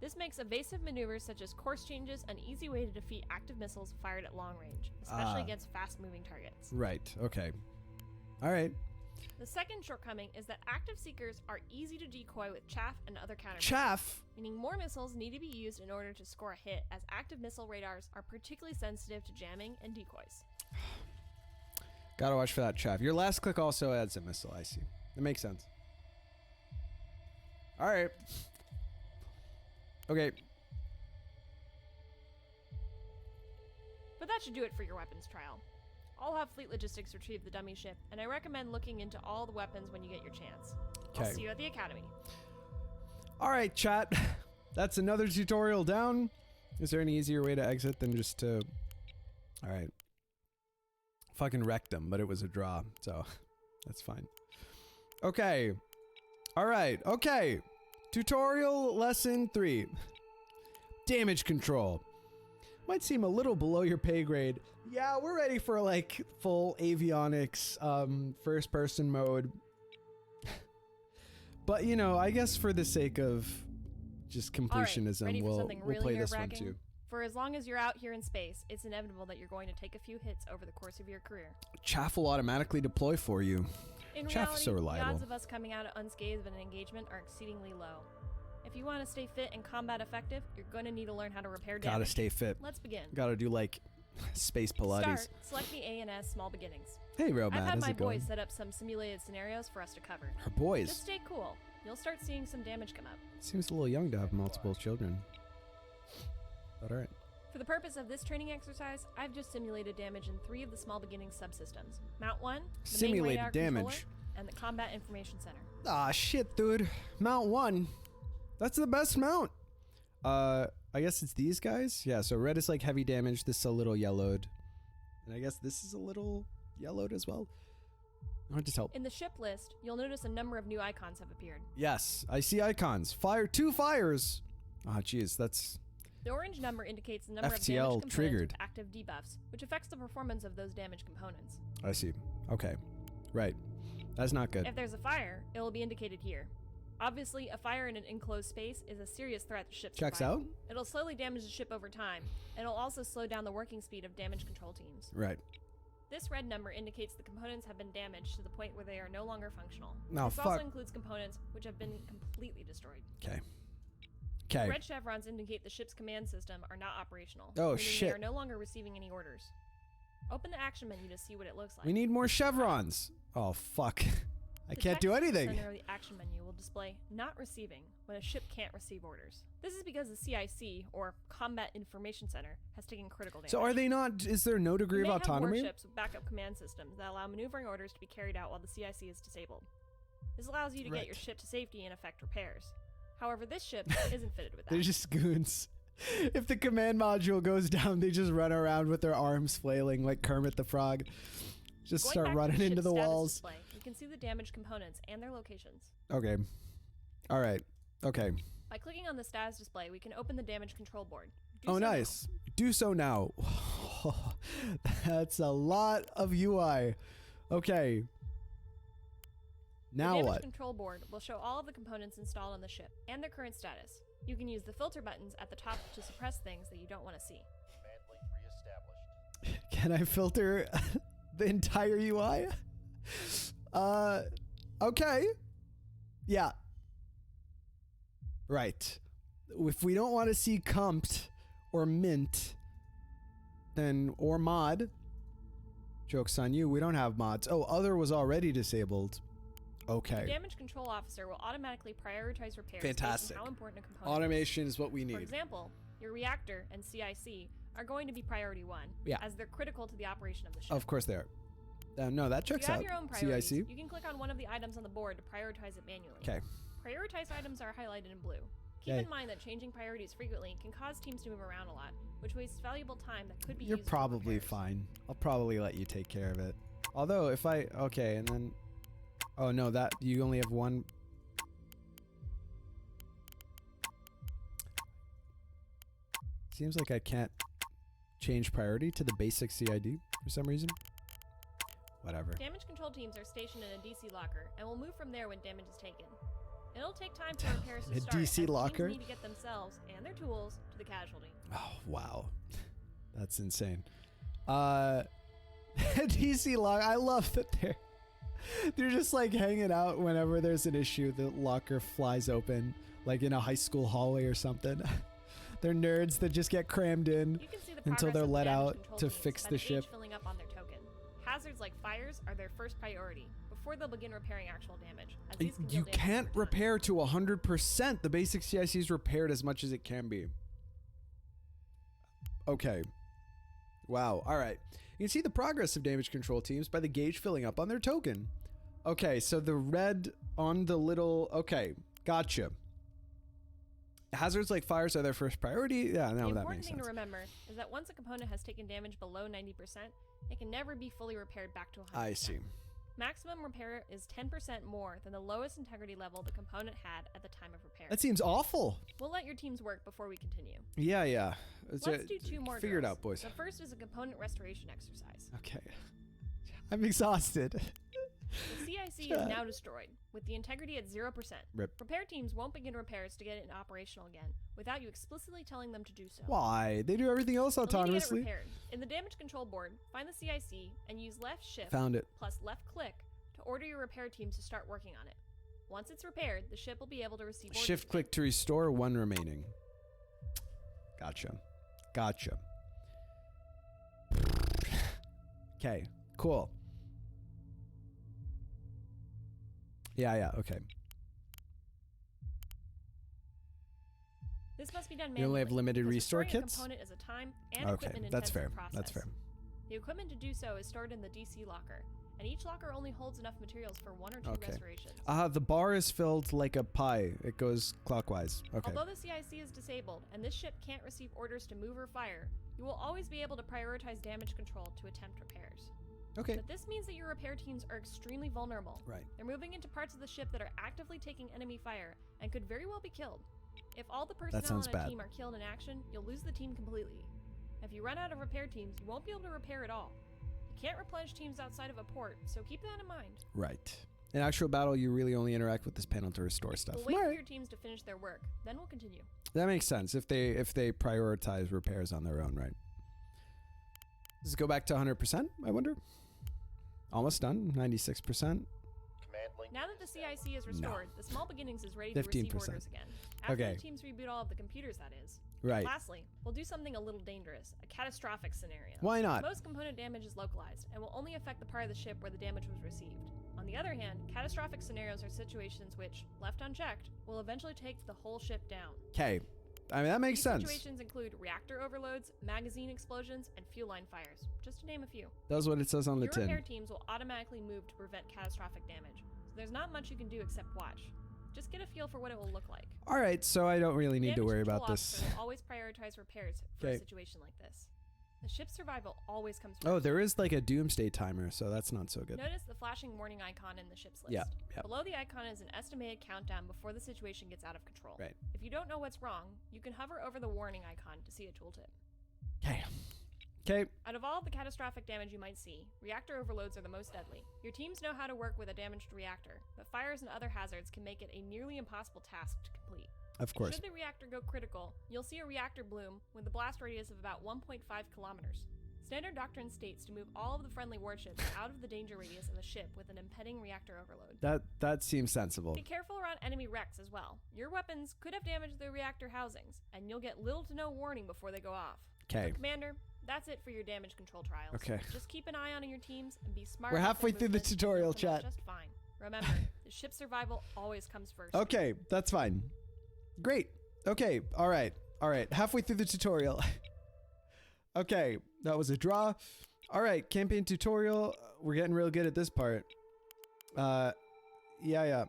This makes evasive maneuvers such as course changes an easy way to defeat active missiles fired at long range, especially against fast-moving targets. Right. Okay. All right. The second shortcoming is that active seekers are easy to decoy with chaff and other countermeasures, Chaff. meaning more missiles need to be used in order to score a hit, as active missile radars are particularly sensitive to jamming and decoys. Gotta watch for that chaff. Your last click also adds a missile. I see. That makes sense. All right. Okay. But that should do it for your weapons trial. I'll have Fleet Logistics retrieve the dummy ship, and I recommend looking into all the weapons when you get your chance. I'll Okay. see you at the Academy. All right, chat. That's another tutorial down. Is there any easier way to exit than just to... All right. Fucking wrecked them, but it was a draw, so that's fine. Okay. All right. Okay. Tutorial lesson 3. Damage control. Might seem a little below your pay grade. Yeah, we're ready for like full avionics, first person mode. But you know, I guess for the sake of just completionism, ready for we'll something really play this one nerve-wracking? too. For as long as you're out here in space, it's inevitable that you're going to take a few hits over the course of your career. Chaff will automatically deploy for you. In Chaff is reality, so the reliable. odds of us coming out unscathed in an engagement are exceedingly low. If you want to stay fit and combat effective, you're going to need to learn how to repair damage. Gotta stay fit. Let's begin. Gotta do like space Pilates. Start, select the ANS Small Beginnings. Hey, Roman, I've had how's my it going? boys set up some simulated scenarios for us to cover. Her boys. Just stay cool. You'll start seeing some damage come up. Seems a little young to have multiple children. But all right. For the purpose of this training exercise, I've just simulated damage in 3 of the Small Beginnings subsystems. Mount 1, the Simulated main radar damage. controller, and the Combat Information Center. Ah, shit, dude. Mount 1. That's the best mount. I guess it's these guys? Yeah, so red is like heavy damage. This is a little yellowed. And I guess this is a little yellowed as well. Hard to tell. In the ship list, you'll notice a number of new icons have appeared. Yes, I see icons. Fire, 2 fires. Ah, jeez, that's... The orange number indicates the number of FTL damage components triggered. with active debuffs, which affects the performance of those damage components. I see. Okay. Right. That's not good. If there's a fire, it will be indicated here. Obviously, a fire in an enclosed space is a serious threat to ship's Checks survival. out. It'll slowly damage the ship over time, and it'll also slow down the working speed of damage control teams. Right. This red number indicates the components have been damaged to the point where they are no longer functional. No, this fuck. also includes components which have been completely destroyed. Okay. Okay. Red chevrons indicate the ship's command system are not operational. Oh, meaning shit. They are no longer receiving any orders. Open the action menu to see what it looks like. We need more chevrons. Oh, fuck. I The can't do text in the anything. center of the action menu will display "not receiving" when a ship can't receive orders. This is because the CIC, or Combat Information Center, has taken critical damage. So are they not... Is there no degree You of may have autonomy? warships with backup command systems that allow maneuvering orders to be carried out while the CIC is disabled. This allows you to get your Right. ship to safety and effect repairs. However, this ship isn't fitted with that. They're just goons. If the command module goes down, they just run around with their arms flailing like Kermit the Frog. Just Going start back to running into ship's the status walls. display, you can see the damaged components and their locations. Okay. All right. Okay. By clicking on the status display, we can open the damage control board. Do Oh, so now. nice. Do so now. That's a lot of UI. Okay. Now The damage what? control board will show all of the components installed on the ship and their current status. You can use the filter buttons at the top to suppress things that you don't want to see. Command link reestablished. Can I filter the entire UI? Okay. Yeah. Right. If we don't want to see compt or mint, then, or mod, joke's on you, we don't have mods. Oh, other was already disabled. The Okay. damage control officer will automatically prioritize repairs Fantastic. based on how important a component Automation is what we is. For need. example, your reactor and CIC are going to be priority 1, Yeah. as they're critical to the operation of the ship. Of course they are. No, that If you checks have out. your own priorities, CIC. you can click on one of the items on the board to prioritize it manually. Okay. Prioritized items are highlighted in blue. Keep Okay. in mind that changing priorities frequently can cause teams to move around a lot, which wastes valuable time that could be You're used for probably repairs. fine. I'll probably let you take care of it. Although if I okay, and then oh no, that you only have one. Seems like I can't change priority to the basic CID for some reason. Whatever. Damage control teams are stationed in a DC locker and will move from there when damage is taken. It'll take time for repairs to A start, DC as locker? teams need to get themselves and their tools to the casualty. Oh wow, that's insane. DC lock. I love that they're just like hanging out whenever there's an issue. The locker flies open, like in a high school hallway or something. They're nerds that just get crammed in. You can see the Until progress they're of the let damage out control to teams fix by the gauge ship. filling up on their token. Hazards like fires are their first priority before they'll begin repairing actual damage. As these can deal You damage can't over time. repair to 100%. The basic CIC is repaired as much as it can be. Okay. Wow. All right. You can see the progress of damage control teams by the gauge filling up on their token. Okay, so the red on the little... Okay, gotcha. Hazards like fires are their first priority. Yeah, The no, that important makes thing sense. to remember is that once a component has taken damage below 90%, it can never be fully repaired back to 100%. I see. Maximum repair is 10% more than the lowest integrity level the component had at the time of repair. That seems awful. We'll let your teams work before we continue. Yeah. Let's do 2 more Figure it drills. out, boys. The first is a component restoration exercise. Okay. I'm exhausted. The CIC is now destroyed, with the integrity at 0%. Rip. Repair teams won't begin repairs to get it operational again, without you explicitly telling them to do so. Why? They do everything else You'll need to get it autonomously. repaired. In the damage control board, find the CIC and use left shift Found it. plus left click to order your repair teams to start working on it. Once it's repaired, the ship will be able to receive orders Shift again. click to restore, 1 remaining. Gotcha. Okay, cool. Yeah, okay. This must be done manually. You only have limited because restore restoring a kits? component is a time and Okay, equipment that's fair. intensive process. That's fair. The equipment to do so is stored in the DC locker, and each locker only holds enough materials for 1 or 2 Okay. restorations. The bar is filled like a pie. It goes clockwise. Okay. Although the CIC is disabled and this ship can't receive orders to move or fire, you will always be able to prioritize damage control to attempt repairs. Okay. But this means that your repair teams are extremely vulnerable. Right. They're moving into parts of the ship that are actively taking enemy fire and could very well be killed. If all the personnel sounds on a bad. team are killed in action, you'll lose the team completely. If you run out of repair teams, you won't be able to repair at all. You can't replenish teams outside of a port, so keep that in mind. Right. In actual battle, you really only interact with this panel to restore stuff. We'll wait for Alright. your teams to finish their work, then we'll continue. That makes sense if they prioritize repairs on their own, right? Does it go back to 100%? I wonder. Almost done. 96%. Command link. Now that the CIC is restored, the Small Beginnings is ready to 15%. receive orders again. After Okay. the teams reboot all of the computers, that is. Right. Lastly, we'll do something a little dangerous, a catastrophic scenario. Why not? Most component damage is localized and will only affect the part of the ship where the damage was received. On the other hand, catastrophic scenarios are situations which, left unchecked, will eventually take the whole ship down. Okay. I mean, that makes These sense. situations include reactor overloads, magazine explosions, and fuel line fires, just to name a few. That's what it says on the Your repair tin. teams will automatically move to prevent catastrophic damage, so there's not much you can do except watch. Just get a feel for what it will look like. All right, so I don't really need to Damage worry control about this. officer will always prioritize repairs for Okay. a situation like this. The ship's survival always comes first. Oh, there is like a doomsday timer, so that's not so good. Notice the flashing warning icon in the ship's list. Yeah, yeah. Below the icon is an estimated countdown before the situation gets out of control. Right. If you don't know what's wrong, you can hover over the warning icon to see a tooltip. Okay. Okay. Out of all of the catastrophic damage you might see, reactor overloads are the most deadly. Your teams know how to work with a damaged reactor, but fires and other hazards can make it a nearly impossible task to complete. Of course. Should the reactor go critical, you'll see a reactor bloom with a blast radius of about 1.5 kilometers. Standard doctrine states to move all of the friendly warships out of the danger radius of the ship with an impending reactor overload. That seems sensible. Be careful around enemy wrecks as well. Your weapons could have damaged the reactor housings, and you'll get little to no warning before they go off. Okay. So, Commander, that's it for your damage control trials. Okay. Just keep an eye on your teams and be smart. We're with halfway their through the movement, and tutorial, you'll come out chat. Just fine. Remember, the ship's survival always comes first. Okay, that's fine. Great. Okay, all right. All right, halfway through the tutorial. Okay, that was a draw. All right, campaign tutorial. We're getting real good at this part. Yeah.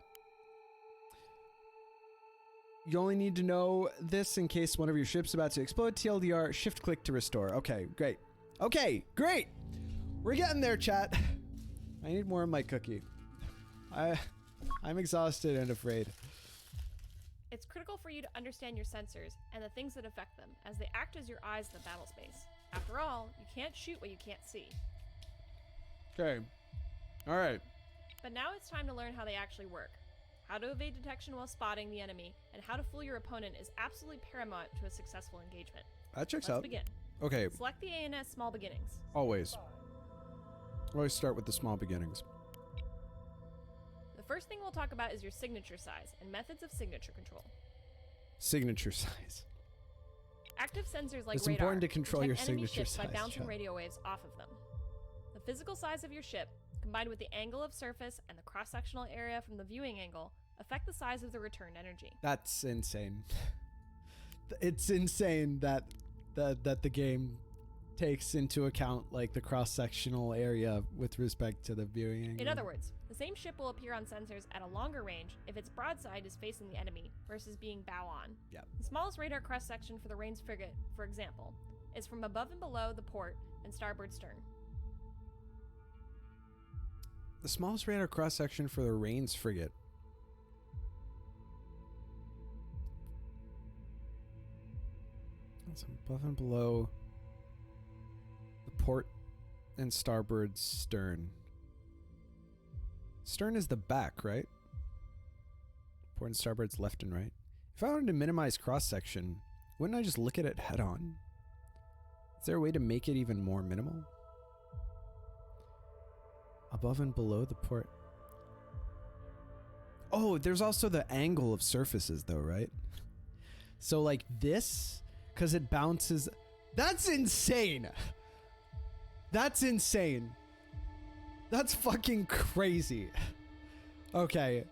You only need to know this in case one of your ships about to explode. TLDR, shift click to restore. Okay, great. Okay, great. We're getting there, chat. I need more of my cookie. I'm exhausted and afraid. It's critical for you to understand your sensors and the things that affect them, as they act as your eyes in the battle space. After all, you can't shoot what you can't see. Okay. All right. But now it's time to learn how they actually work. How to evade detection while spotting the enemy, and how to fool your opponent is absolutely paramount to a successful engagement. That checks Let's out. begin. Okay. Select the ANS Small Beginnings. Always. Always start with the small beginnings. The first thing we'll talk about is your signature size and methods of signature control. Signature size. Active sensors like It's radar important to control detect your enemy signature ships by size, bouncing chat. radio waves off of them. The physical size of your ship, combined with the angle of surface and the cross-sectional area from the viewing angle, affect the size of the return energy. That's insane. It's insane that the game takes into account like the cross-sectional area with respect to the viewing angle. In other words, the same ship will appear on sensors at a longer range if its broadside is facing the enemy versus being bow on. Yep. The smallest radar cross-section for the Rains frigate, for example, is from above and below the port and starboard stern. The smallest radar cross-section for the Rains frigate. It's above and below the port and starboard stern. Stern is the back, right? Port and starboard's left and right. If I wanted to minimize cross-section, wouldn't I just look at it head-on? Is there a way to make it even more minimal? Above and below the port. Oh, there's also the angle of surfaces though, right? So like this, because it bounces. That's insane. That's insane. That's fucking crazy. Okay,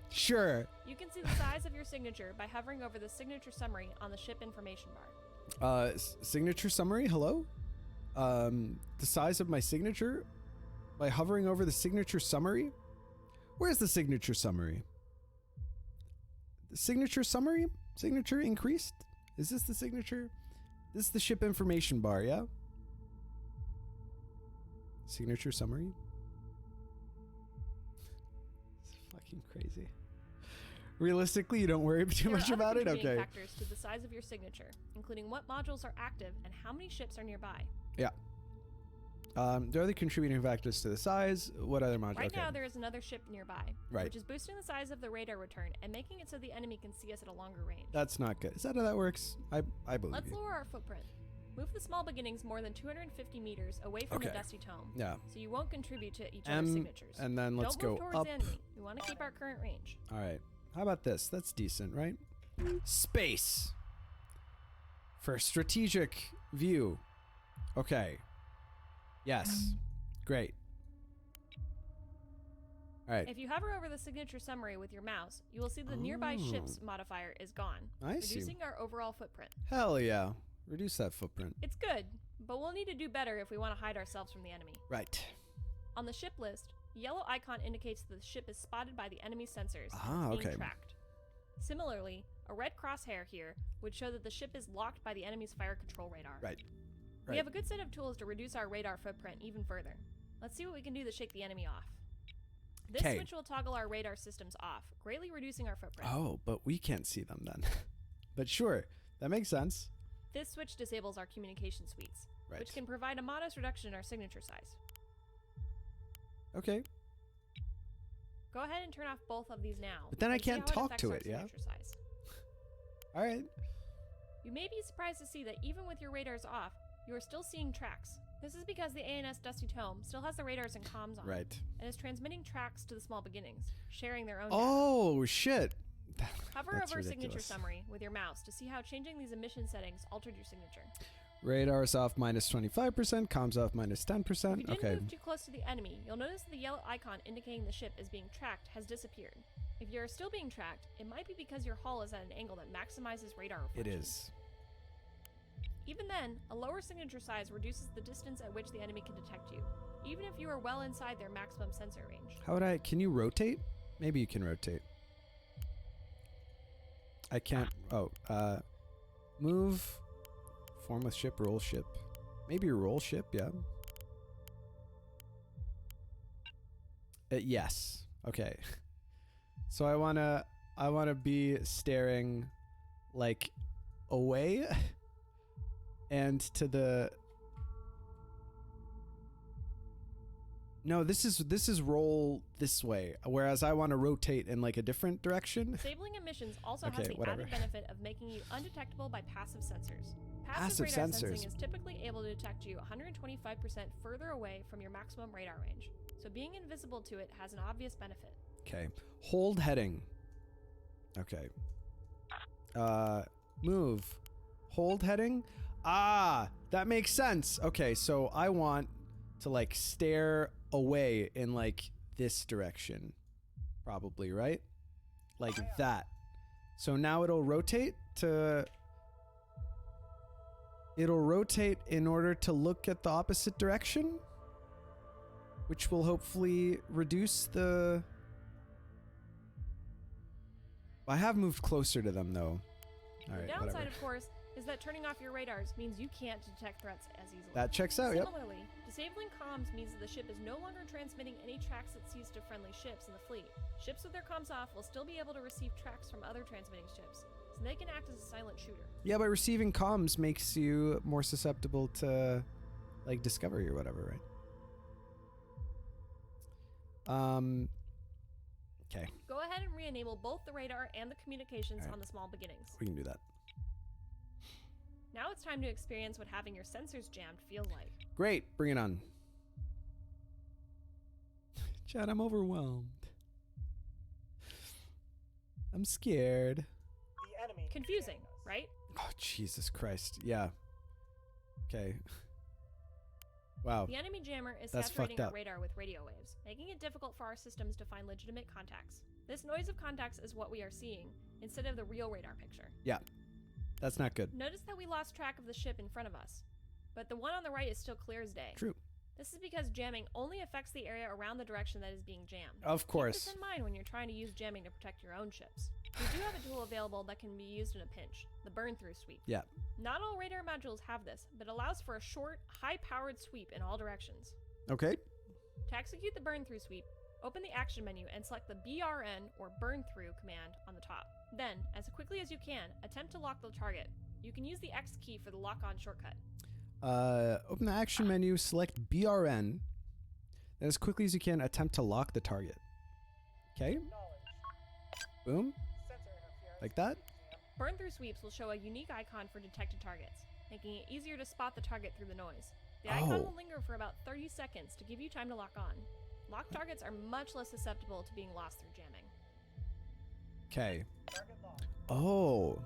sure. You can see the size of your signature by hovering over the signature summary on the ship information bar. Signature summary, hello? The size of my signature by hovering over the signature summary? Where's the signature summary? The signature summary? Signature increased? Is this the signature? This is the ship information bar, yeah? Signature summary? It's fucking crazy. Realistically, you don't worry too much about it? There are other Okay. contributing factors to the size of your signature, including what modules are active and how many ships are nearby. Yeah. There are other contributing factors to the size. What other modules? Right Okay. now, there is another ship nearby, Right. which is boosting the size of the radar return and making it so the enemy can see us at a longer range. That's not good. Is that how that works? I believe Let's you. lower our footprint. Move the small beginnings more than 250 meters away from the Okay. dusty tome, Yeah. so you won't contribute to each other's signatures. And then let's Don't move go towards up. the enemy. We want to keep our current range. All right. How about this? That's decent, right? Space. For strategic view. Okay. Yes. Great. All right. If you hover over the signature summary with your mouse, you will see the nearby ships modifier is gone, I see. reducing our overall footprint. Hell yeah. Reduce that footprint. It's good, but we'll need to do better if we want to hide ourselves from the enemy. Right. On the ship list, The yellow icon indicates that the ship is spotted by the enemy sensors Ah, and is being okay. tracked. Similarly, a red crosshair here would show that the ship is locked by the enemy's fire control radar. Right. We have a good set of tools to reduce our radar footprint even further. Let's see what we can do to shake the enemy off. This 'Kay. switch will toggle our radar systems off, greatly reducing our footprint. Oh, but we can't see them then. But sure, that makes sense. This switch disables our communication suites, Right. which can provide a modest reduction in our signature size. Okay. Go ahead and turn off both of these now. But then I and see can't how talk affects to our it, yeah? signature size. All right. You may be surprised to see that even with your radars off, you are still seeing tracks. This is because the ANS Dusty Tome still has the radars and comms on, Right. and is transmitting tracks to the small beginnings, sharing their own data. Oh, shit. Hover That's over Signature ridiculous. Summary with your mouse to see how changing these emission settings altered your signature. Radars off -25%, comms off If you -10%. didn't Okay. move too close to the enemy, you'll notice that the yellow icon indicating the ship is being tracked has disappeared. If you are still being tracked, it might be because your hull is at an angle that maximizes radar It reflection. is. Even then, a lower signature size reduces the distance at which the enemy can detect you, even if you are well inside their maximum sensor range. How would I... Can you rotate? Maybe you can rotate. I can't... Oh, move... Form with ship, roll ship. Maybe roll ship, yeah. Yes. Okay. So I wanna be staring like away and to the... No, this is roll this way, whereas I want to rotate in like a different direction. Disabling emissions also has Okay, the whatever. added benefit of making you undetectable by passive sensors. Passive radar sensors. sensing is typically able to detect you 125% further away from your maximum radar range, so being invisible to it has an obvious benefit. Okay. Hold heading. Okay. Move. Hold heading. Ah, that makes sense. Okay, so I want to like stare away in like this direction. Probably, right? Like that. So now it'll rotate to... It'll rotate in order to look at the opposite direction, which will hopefully reduce the... I have moved closer to them, though. All The right, downside, whatever. of course, is that turning off your radars means you can't detect threats as easily. That checks out, yep. Similarly, disabling comms means that the ship is no longer transmitting any tracks it sees to friendly ships in the fleet. Ships with their comms off will still be able to receive tracks from other transmitting ships, so they can act as a silent shooter. Yeah, but receiving comms makes you more susceptible to, like, discovery or whatever, right? Okay, Go ahead and re-enable both the radar and the communications Alright. on the small beginnings. we can do that. Now it's time to experience what having your sensors jammed feels like. Great, bring it on. Chad, I'm overwhelmed. I'm scared. The enemy Confusing, is right? Oh, Jesus Christ. Yeah. Okay. Wow. The enemy jammer is That's saturating fucked our up. radar with radio waves, making it difficult for our systems to find legitimate contacts. This noise of contacts is what we are seeing, instead of the real radar picture. Yeah. That's not good. Notice that we lost track of the ship in front of us, but the one on the right is still clear as day. True. This is because jamming only affects the area around the direction that is being jammed. Of Keep course. this in mind when you're trying to use jamming to protect your own ships. We do have a tool available that can be used in a pinch, the burn-through sweep. Yeah. Not all radar modules have this, but allows for a short, high-powered sweep in all directions. Okay. To execute the burn-through sweep, open the action menu and select the BRN or burn-through command on the top. Then, as quickly as you can, attempt to lock the target. You can use the X key for the lock-on shortcut. Open the action menu, select BRN. Then as quickly as you can, attempt to lock the target. Okay. knowledge. Boom. Sensor interference. Like that. Burn-through sweeps will show a unique icon for detected targets, making it easier to spot the target through the noise. The icon Oh. will linger for about 30 seconds to give you time to lock on. Locked targets are much less susceptible to being lost through jamming. Okay. Target locked. Oh.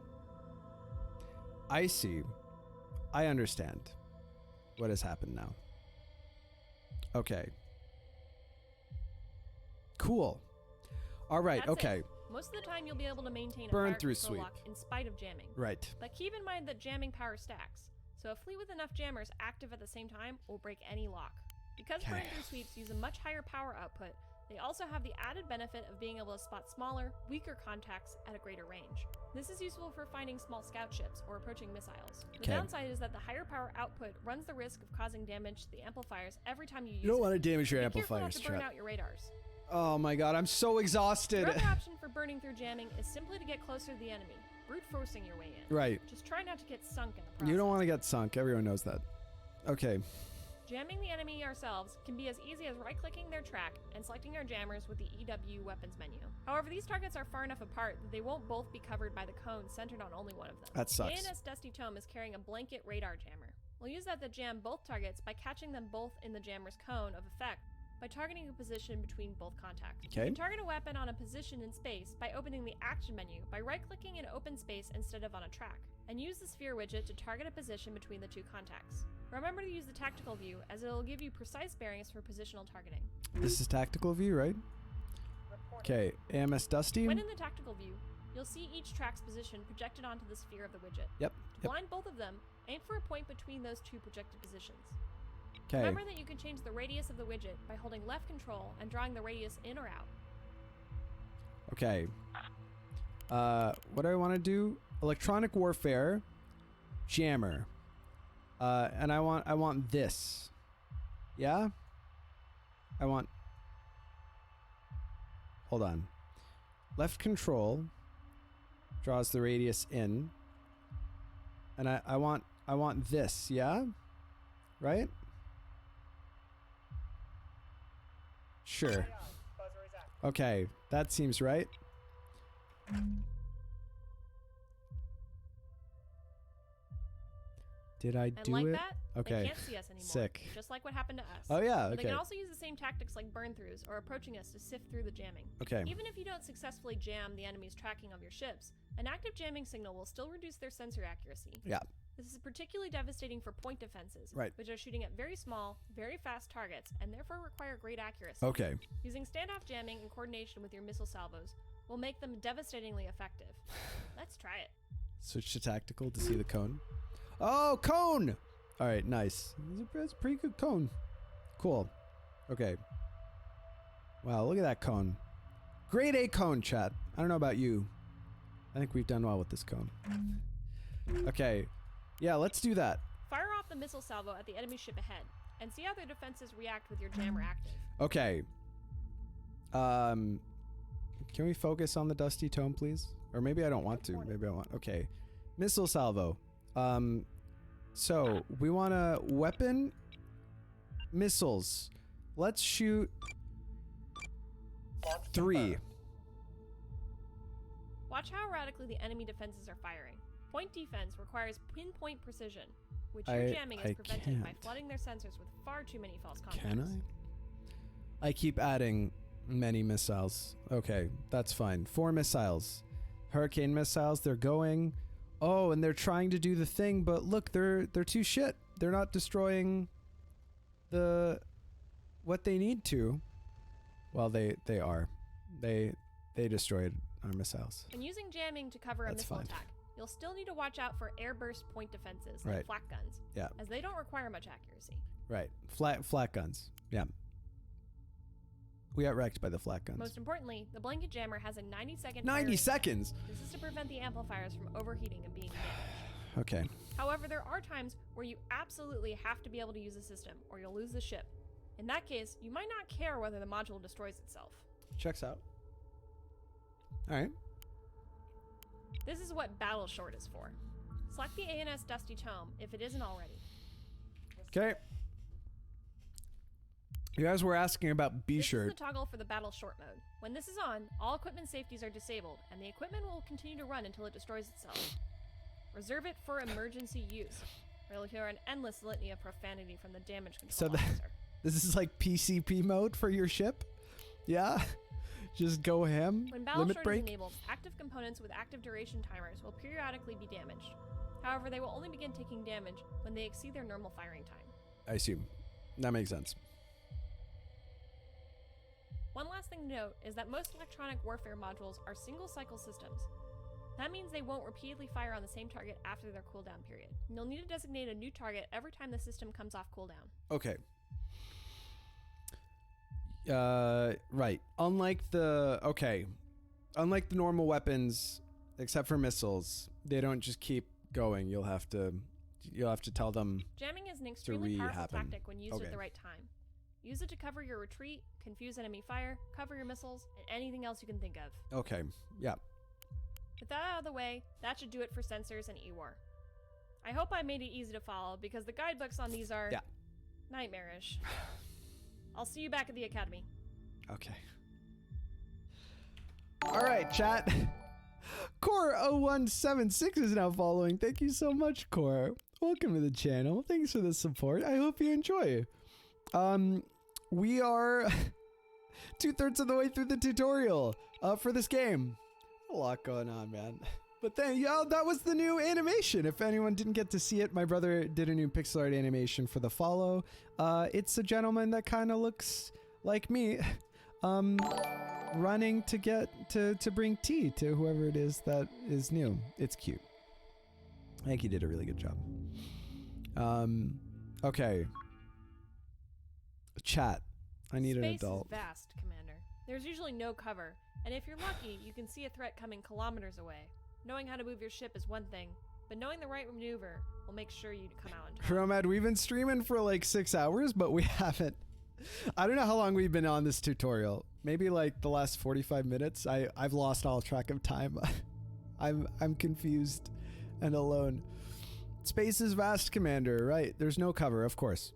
I see. I understand what has happened now. Okay. Cool. All right. That's it. Okay. Most of the time, you'll be able to maintain a Burn fire through control sweep. lock in spite of jamming. Right. But keep in mind that jamming power stacks, so a fleet with enough jammers active at the same time will break any lock. Because Okay. burn-through sweeps use a much higher power output, they also have the added benefit of being able to spot smaller, weaker contacts at a greater range. This is useful for finding small scout ships or approaching missiles. The Okay. downside is that the higher power output runs the risk of causing damage to the amplifiers every time you use You don't it. want to damage your Be careful not amplifiers, to burn chat. out your radars. Oh my god, I'm so exhausted. Your other option for burning through jamming is simply to get closer to the enemy, brute forcing your way in. Right. Just try not to get sunk in the process. You don't want to get sunk. Everyone knows that. Okay. Jamming the enemy ourselves can be as easy as right-clicking their track and selecting our jammers with the EW weapons menu. However, these targets are far enough apart that they won't both be covered by the cone centered on only one of them. That sucks. ANS Dusty Tome is carrying a blanket radar jammer. We'll use that to jam both targets by catching them both in the jammer's cone of effect by targeting a position between both contacts. Okay. You can target a weapon on a position in space by opening the action menu by right-clicking in open space instead of on a track, and use the sphere widget to target a position between the two contacts. Remember to use the tactical view, as it'll give you precise bearings for positional targeting. This is tactical view, right? Reporting. Okay. AMS Dusty. When in the tactical view, you'll see each track's position projected onto the sphere of the widget. Yep. To blind both of them, aim for a point between those two projected positions. Okay. Remember that you can change the radius of the widget by holding left control and drawing the radius in or out. Okay. What do I want to do? Electronic warfare, jammer, and I want this. Yeah. Hold on. Left control draws the radius in, and I want this. Yeah. Right. Sure. AI, buzzer is active. Okay, that seems right. Did I And do like it? that, Okay. they can't see us anymore. Sick. Just like what happened to us. Oh yeah, But they okay. can also use the same tactics like burn-throughs or approaching us to sift through the jamming. Okay. Even if you don't successfully jam the enemy's tracking of your ships, an active jamming signal will still reduce their sensor accuracy. Yeah. This is particularly devastating for point defenses, Right. which are shooting at very small, very fast targets and therefore require great accuracy. Okay. Using standoff jamming in coordination with your missile salvos will make them devastatingly effective. Let's try it. Switch to tactical to see the cone. Oh, cone! All right, nice. It's a pretty good cone. Cool. Okay. Wow, look at that cone. Grade A cone, chat. I don't know about you. I think we've done well with this cone. Okay. Yeah, let's do that. Fire off the missile salvo at the enemy ship ahead and see how their defenses react with your jammer active. Okay. Can we focus on the Dusty Tome, please? Or maybe I don't want to. Maybe I want. Okay. Missile salvo. So we want a weapon. Missiles. Let's shoot Launch 3. confirmed. Watch how erratically the enemy defenses are firing. Point defense requires pinpoint precision, which your jamming is I preventing by can't. flooding their sensors with far too many false contacts. Can I keep adding many missiles. Okay, that's fine. 4 missiles. Hurricane missiles, they're going. Oh, and they're trying to do the thing, but look, they're too shit. They're not destroying what they need to. Well, they are. They destroyed our missiles. When using jamming to cover a That's missile fine. attack, you'll still need to watch out for airburst point defenses like Right. flak guns, Yeah. as they don't require much accuracy. Right. Flat guns. Yeah. We got wrecked by the flat guns. Most importantly, the blanket jammer has a 90-second 90 seconds. This is to prevent the amplifiers from overheating and being damaged. Okay. However, there are times where you absolutely have to be able to use the system, or you'll lose the ship. In that case, you might not care whether the module destroys itself. Checks out. All right. This is what Battle Short is for. Select the ANS Dusty Tome if it isn't already. Okay. You guys were asking about This is B-shirt. the toggle for the Battle Short mode. When this is on, all equipment safeties are disabled, and the equipment will continue to run until it destroys itself. Reserve it for emergency use, or you'll hear an endless litany of profanity from the damage So control that- officer. This is like PCP mode for your ship? Yeah? Just go ham? When Battle Limit Short break? is enabled, active components with active duration timers will periodically be damaged. However, they will only begin taking damage when they exceed their normal firing time. I assume. That makes sense. One last thing to note is that most electronic warfare modules are single-cycle systems. That means they won't repeatedly fire on the same target after their cooldown period. You'll need to designate a new target every time the system comes off cooldown. Okay. Right. Unlike the normal weapons, except for missiles, they don't just keep going. You'll have to tell them. Jamming is an extremely powerful re-happen. tactic when used Okay. at the right time. Use it to cover your retreat, confuse enemy fire, cover your missiles, and anything else you can think of. Okay. Yeah. With that out of the way, that should do it for sensors and E-War. I hope I made it easy to follow because the guidebooks on these are nightmarish. I'll see you back at the academy. Okay. All right, chat. Core 0176 is now following. Thank you so much, Core. Welcome to the channel. Thanks for the support. I hope you enjoy. We are 2/3 of the way through the tutorial for this game. A lot going on, man. But then, that was the new animation. If anyone didn't get to see it, my brother did a new pixel art animation for the follow. It's a gentleman that kind of looks like me, running to get to bring tea to whoever it is that is new. It's cute. I think he did a really good job. Okay. Chat. I need an adult. Space is vast, Commander. There's usually no cover, and if you're lucky, you can see a threat coming kilometers away. Knowing how to move your ship is one thing, but knowing the right maneuver will make sure you come out in time. Chromad, we've been streaming for like 6 hours, but we haven't. I don't know how long we've been on this tutorial. Maybe like the last 45 minutes. I've lost all track of time. I'm confused and alone. Space is vast, Commander, right? There's no cover, of course.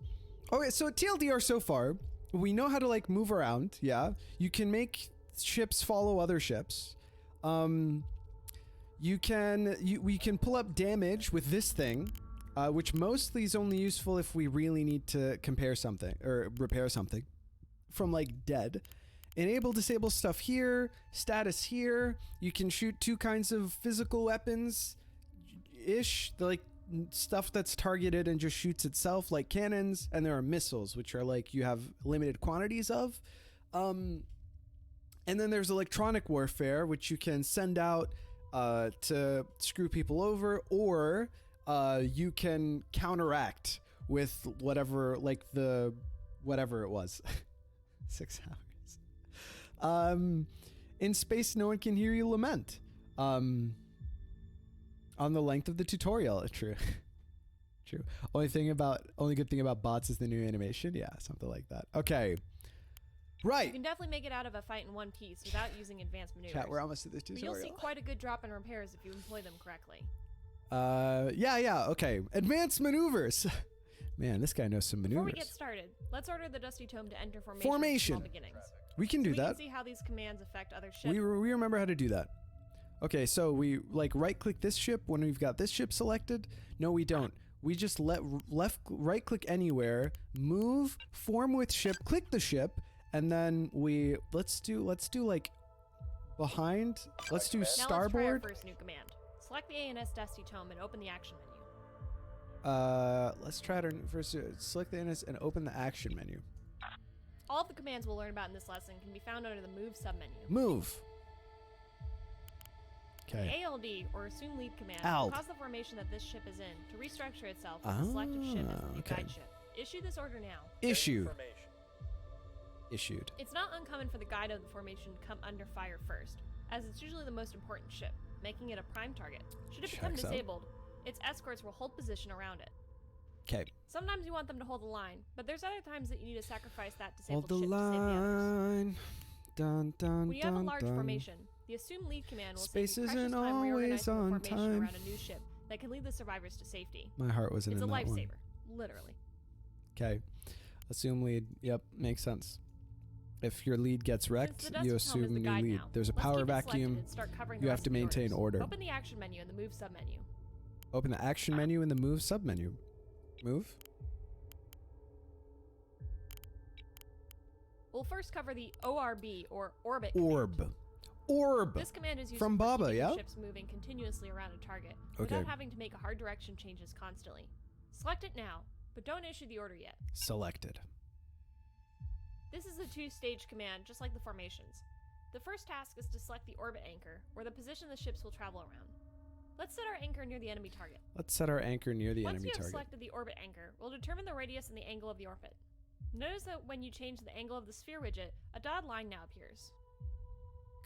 Okay, so TLDR so far, we know how to like move around, yeah? You can make ships follow other ships. We can pull up damage with this thing, which mostly is only useful if we really need to compare something or repair something from like dead. Enable disable stuff here, status here. You can shoot 2 kinds of physical weapons ish, like stuff that's targeted and just shoots itself, like cannons, and there are missiles, which are like you have limited quantities of. And then there's electronic warfare, which you can send out to screw people over, or you can counteract with whatever, like whatever it was. 6 hours. In space, no one can hear you lament. On the length of the tutorial. True. True. Only good thing about bots is the new animation. Yeah, something like that. Okay. Right. You can definitely make it out of a fight in one piece without using advanced maneuvers. Chat, we're almost at this But tutorial. you'll see quite a good drop in repairs if you employ them correctly. Yeah, okay. Advanced maneuvers. Man, this guy knows some maneuvers. Before we get started, let's order the Dusty Tome to enter formation. Formation. From all beginnings. We can do We that. can see how these commands affect other ships. We remember how to do that. Okay, so we like right click this ship when we've got this ship selected. No, we don't. We just right click anywhere, move, form with ship, click the ship, and then let's do like behind. Let's do Now let's try our starboard. first new command. Select the ANS Dusty Tome and open the action menu. Let's try it first. Select the NS and open the action menu. All of the commands we'll learn about in this lesson can be found under the Move submenu. Move. The Okay. ALD, or Assume Lead command, ALD. will cause the formation that this ship is in to restructure itself with the selected ship as the new okay. guide ship. Issue this order now. Issue. Information. Issued. It's not uncommon for the guide of the formation to come under fire first, as it's usually the most important ship, making it a prime target. Should it become Checks out. disabled, its escorts will hold position around it. Okay. Sometimes you want them to hold the line, but there's other times that you need to sacrifice that Hold disabled the ship to save the others. line. Dun dun When you have a dun large dun. formation, the Assume Lead command will Space save you precious isn't time always reorganizing the on formation time. around a new ship that can lead the survivors to safety. My heart wasn't It's a in that one. lifesaver, literally. Okay. Assume lead. Yep, makes sense. If your lead gets wrecked, Since the you Dusty Tome is assume the new guide lead. now, There's a let's power keep it selected vacuum. and start covering You the have rest to of the maintain orders. order. Open the action menu and the Move submenu. Open the action menu and the move submenu. Move. We'll first cover the ORB, or Orbit command. Orb. This command is used From for Baba, keeping yeah? ships moving continuously around a target Okay. without having to make hard direction changes constantly. Select it now, but don't issue the order yet. Selected. This is a two-stage command, just like the formations. The first task is to select the orbit anchor, or the position the ships will travel around. Let's set our anchor near the enemy target. Let's set our anchor near the Once enemy we have target. selected the orbit anchor, we'll determine the radius and the angle of the orbit. Notice that when you change the angle of the sphere widget, a dotted line now appears.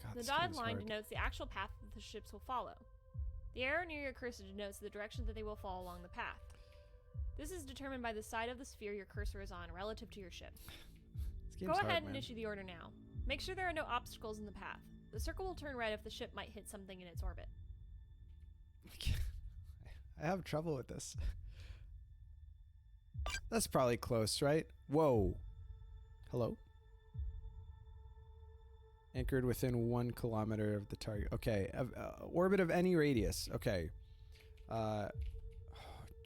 God, The this dotted game's line hard. denotes the actual path that the ships will follow. The arrow near your cursor denotes the direction that they will fall along the path. This is determined by the side of the sphere your cursor is on relative to your ship. This game's Go hard, ahead and man. issue the order now. Make sure there are no obstacles in the path. The circle will turn red if the ship might hit something in its orbit. I have trouble with this. That's probably close, right? Whoa. Hello? Anchored within 1 kilometer of the target. Okay. Orbit of any radius. Okay. Oh,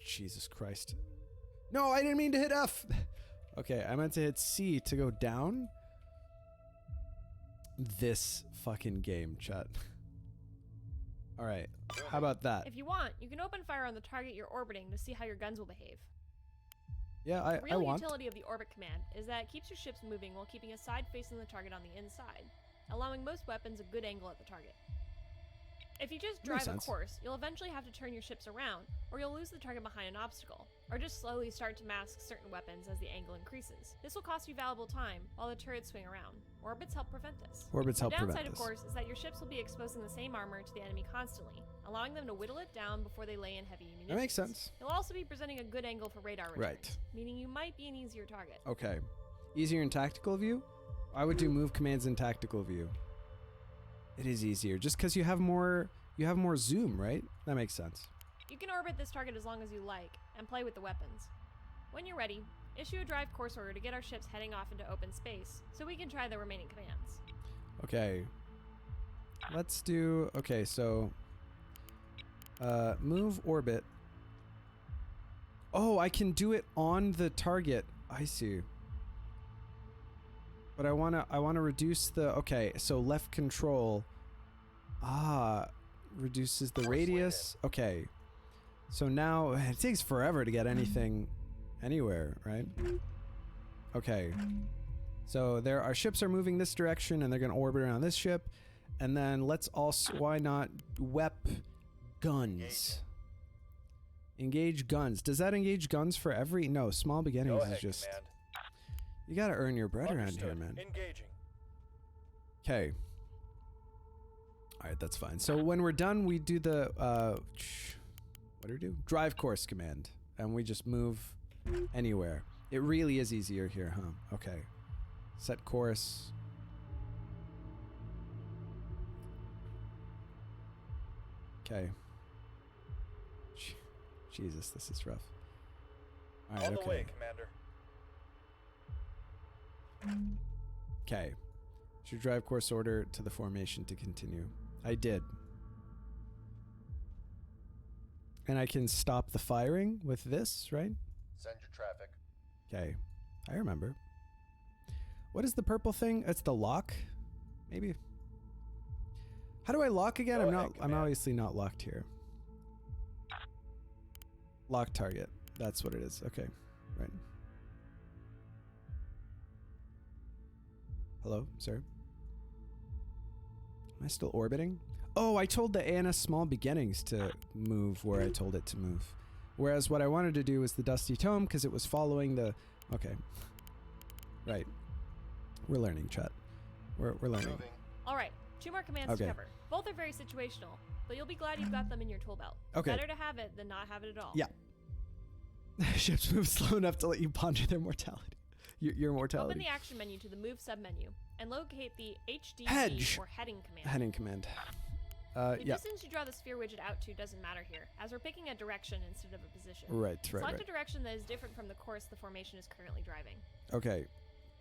Jesus Christ. No, I didn't mean to hit F. Okay, I meant to hit C to go down. This fucking game, chat. All right. How about that? If you want, you can open fire on the target you're orbiting to see how your guns will behave. Yeah, The I real want. utility of the orbit command is that it keeps your ships moving while keeping a side facing the target on the inside, allowing most weapons a good angle at the target. If you just Makes drive a sense. course, you'll eventually have to turn your ships around, or you'll lose the target behind an obstacle, or just slowly start to mask certain weapons as the angle increases. This will cost you valuable time while the turrets swing around. Orbits help prevent this. Orbits help The prevent downside, of this. course, is that your ships will be exposing the same armor to the enemy constantly, allowing them to whittle it down before they lay in heavy munitions. That makes sense. You'll also be presenting a good angle for radar returns, Right. meaning you might be an easier target. Okay. Easier in tactical view? I would do move commands in tactical view. It is easier just because you have more zoom, right? That makes sense. You can orbit this target as long as you like, and play with the weapons. When you're ready, issue a drive course order to get our ships heading off into open space, so we can try the remaining commands. Okay. Let's do okay, so move orbit. Oh, I can do it on the target. I see. But I wanna reduce the okay, so left control reduces the radius. Okay. So now it takes forever to get anything anywhere, right? Okay. So our ships are moving this direction and they're going to orbit around this ship. And then let's also, why not guns? Engage guns. Does that engage guns for every? No, small beginnings Go ahead, is just, Command. you got to earn your bread around here, Understood. man. Engaging. Okay. All right, that's fine. So when we're done, we do the, what do we do? Drive course command. And we just move anywhere. It really is easier here, huh? Okay. Set course. Okay. Jesus, this is rough. All right, On the okay. way, Commander. Okay. Should drive course order to the formation to continue. I did. And I can stop the firing with this, right? Send your traffic. Okay. I remember. What is the purple thing? It's the lock? Maybe. How do I lock again? Go I'm ahead, not I'm Command. obviously not locked here. Lock target. That's what it is. Okay. Right. Hello, sir? Am I still orbiting? Oh, I told the ANS small beginnings to move where I told it to move. Whereas what I wanted to do was the Dusty Tome because it was following the... Okay. Right. We're learning, chat. We're learning. Moving. Alright, 2 more commands Okay. to cover. Both are very situational, but you'll be glad you've got them in your tool belt. Okay. Better to have it than not have it at all. Yeah. Ships move slow enough to let you ponder their mortality. Your mortality. Open the action menu to the Move submenu and locate the HDC Hedge. or heading command. Heading command. The Yeah. distance you draw the sphere widget out to doesn't matter here, as we're picking a direction instead of a position. Right, Select right. a direction that is different from the course the formation is currently driving. Okay.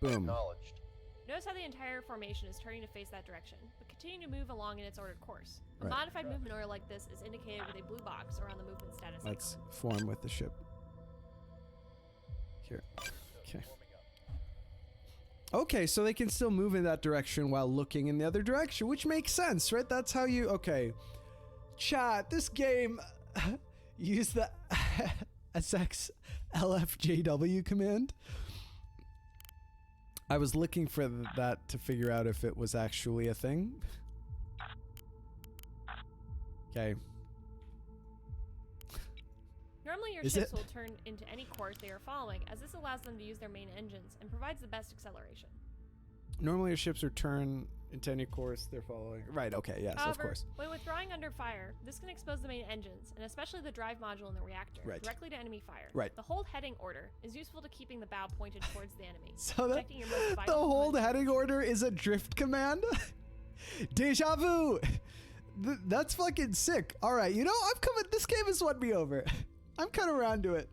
Boom. Acknowledged. Notice how the entire formation is turning to face that direction, but continue to move along in its ordered course. A Right. modified movement order like this is indicated with a blue box around the movement status Let's icon. form with the ship. Here. Okay. Warming up. Okay, so they can still move in that direction while looking in the other direction, which makes sense, right? That's how you... Okay. Chat, this game... use the SX LFJW command. I was looking for that to figure out if it was actually a thing. Okay. Normally your Is ships it? will turn into any course they are following, as this allows them to use their main engines and provides the best acceleration. Normally, your ships are turned into any course they're following. Right. Okay. Yes. However, of course. when withdrawing under fire, this can expose the main engines, and especially the drive module in the reactor, Right. directly to enemy fire. Right. The hold heading order is useful to keeping the bow pointed towards the enemy. So protecting your most the vital hold components. heading order is a drift command. Deja vu. That's fucking sick. All right. You know, I'm coming. This game has won me over. I'm coming around to it.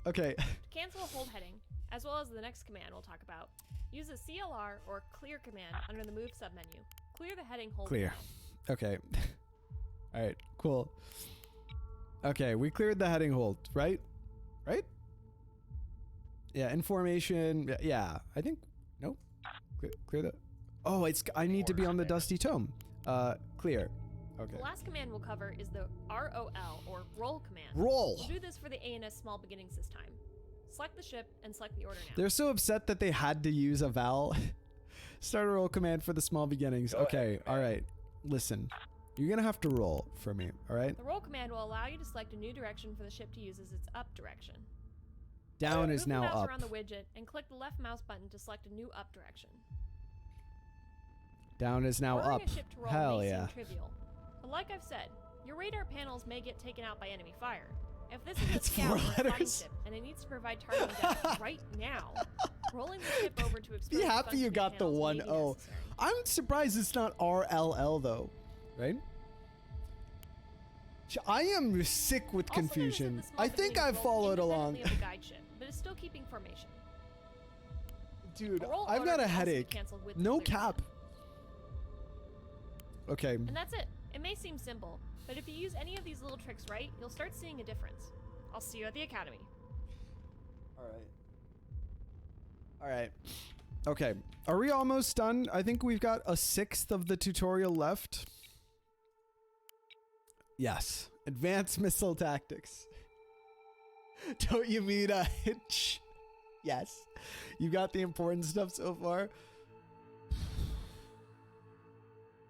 Okay. To cancel a hold heading, as well as the next command we'll talk about, use the CLR or clear command under the move submenu. Clear the heading hold. Clear. Okay. All right. Cool. Okay, we cleared the heading hold, right? Right? Yeah, information. Yeah, I think. Nope. Clear the. Oh, it's. I need to be on the Dusty Tome. Clear. Okay. The last command we'll cover is the ROL or roll command. Roll. We'll do this for the ANS small beginnings this time. Select the ship and select the order now. They're so upset that they had to use a vowel. Start a roll command for the small beginnings. Go Okay, ahead, all right. Listen, you're gonna have to roll for me, all right? The roll command will allow you to select a new direction for the ship to use as its up direction. Down is Move now the mouse up. around the widget and click the left mouse button to select a new up direction. Down is now Ordering up. a ship to roll Hell may yeah. seem trivial, but like I've said, your radar panels may get taken out by enemy fire. If this is a It's scout four or a spotting letters. ship and it needs to provide targeting depth right now, rolling the ship over to expose Be the happy you functioning got the panels may be 1-0. necessary. I'm surprised it's not RLL though, right? I am sick with Also notice that confusion. the small I think beginnings I've roll followed along. independently of the guide ship, but is still keeping formation. Dude, A roll I've order got a can also be headache. canceled with the No clear cap. Okay. And that's it. It may seem simple, but if you use any of these little tricks right, you'll start seeing a difference. I'll see you at the academy. All right. Okay. Are we almost done? I think we've got a sixth of the tutorial left. Yes. Advanced missile tactics. Don't you mean a hitch? Yes. You got the important stuff so far.